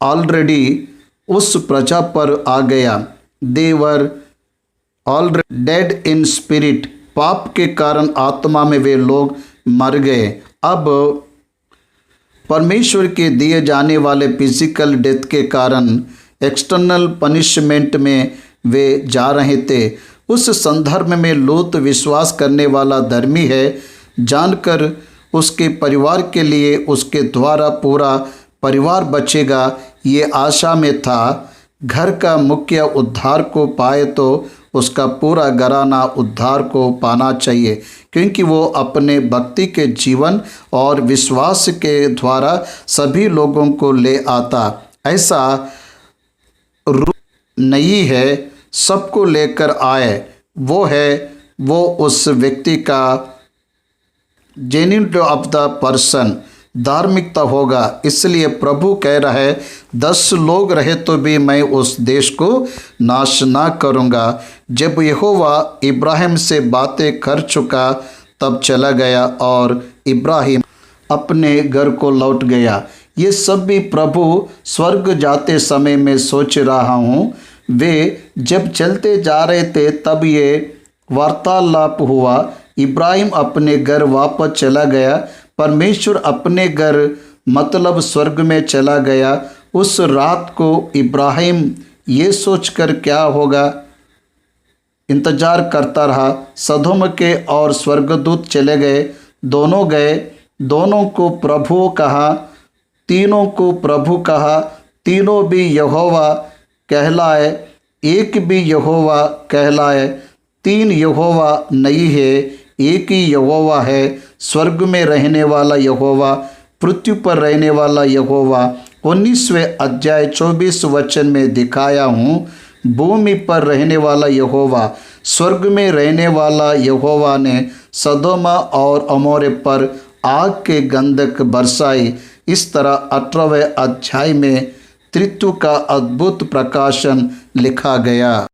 Speaker 1: ऑलरेडी उस प्रजा पर आ गया। They were already dead in spirit. पाप के कारण आत्मा में वे लोग मर गए। अब परमेश्वर के दिए जाने वाले फिजिकल डेथ के कारण एक्सटर्नल पनिशमेंट में वे जा रहे थे। उस संदर्भ में लूत विश्वास करने वाला धर्मी है, जानकर उसके परिवार के लिए उसके द्वारा पूरा परिवार बचेगा ये आशा में था। घर का मुखिया उद्धार को पाए तो उसका पूरा घराना उद्धार को पाना चाहिए, क्योंकि वो अपने भक्ति के जीवन और विश्वास के द्वारा सभी लोगों को ले आता। ऐसा नहीं है सबको लेकर आए, वो उस व्यक्ति का जेन्युइन ऑफ द पर्सन धार्मिकता होगा। इसलिए प्रभु कह रहा है 10 लोग रहे तो भी मैं उस देश को नाश ना करूँगा। जब यहोवा इब्राहिम से बातें कर चुका तब चला गया और इब्राहिम अपने घर को लौट गया। ये सब भी प्रभु स्वर्ग जाते समय में सोच रहा हूँ। वे जब चलते जा रहे थे तब ये वार्तालाप हुआ। इब्राहिम अपने घर वापस चला गया। परमेश्वर अपने घर मतलब स्वर्ग में चला गया। उस रात को इब्राहिम ये सोचकर क्या होगा इंतजार करता रहा। सदोम के और स्वर्गदूत चले गए, दोनों गए, दोनों को प्रभु कहा, तीनों को प्रभु कहा, तीनों भी यहोवा कहलाए, एक भी यहोवा कहलाए। 3 यहोवा नहीं है, एक ही यहोवा है। स्वर्ग में रहने वाला यहोवा, पृथ्वी पर रहने वाला यहोवा। 19वें अध्याय 24 वचन में दिखाया हूँ। भूमि पर रहने वाला यहोवा, स्वर्ग में रहने वाला यहोवा ने सदोमा और अमोरे पर आग के गंधक बरसाई। इस तरह 18वें अध्याय में त्रित्व का अद्भुत प्रकाशन लिखा गया।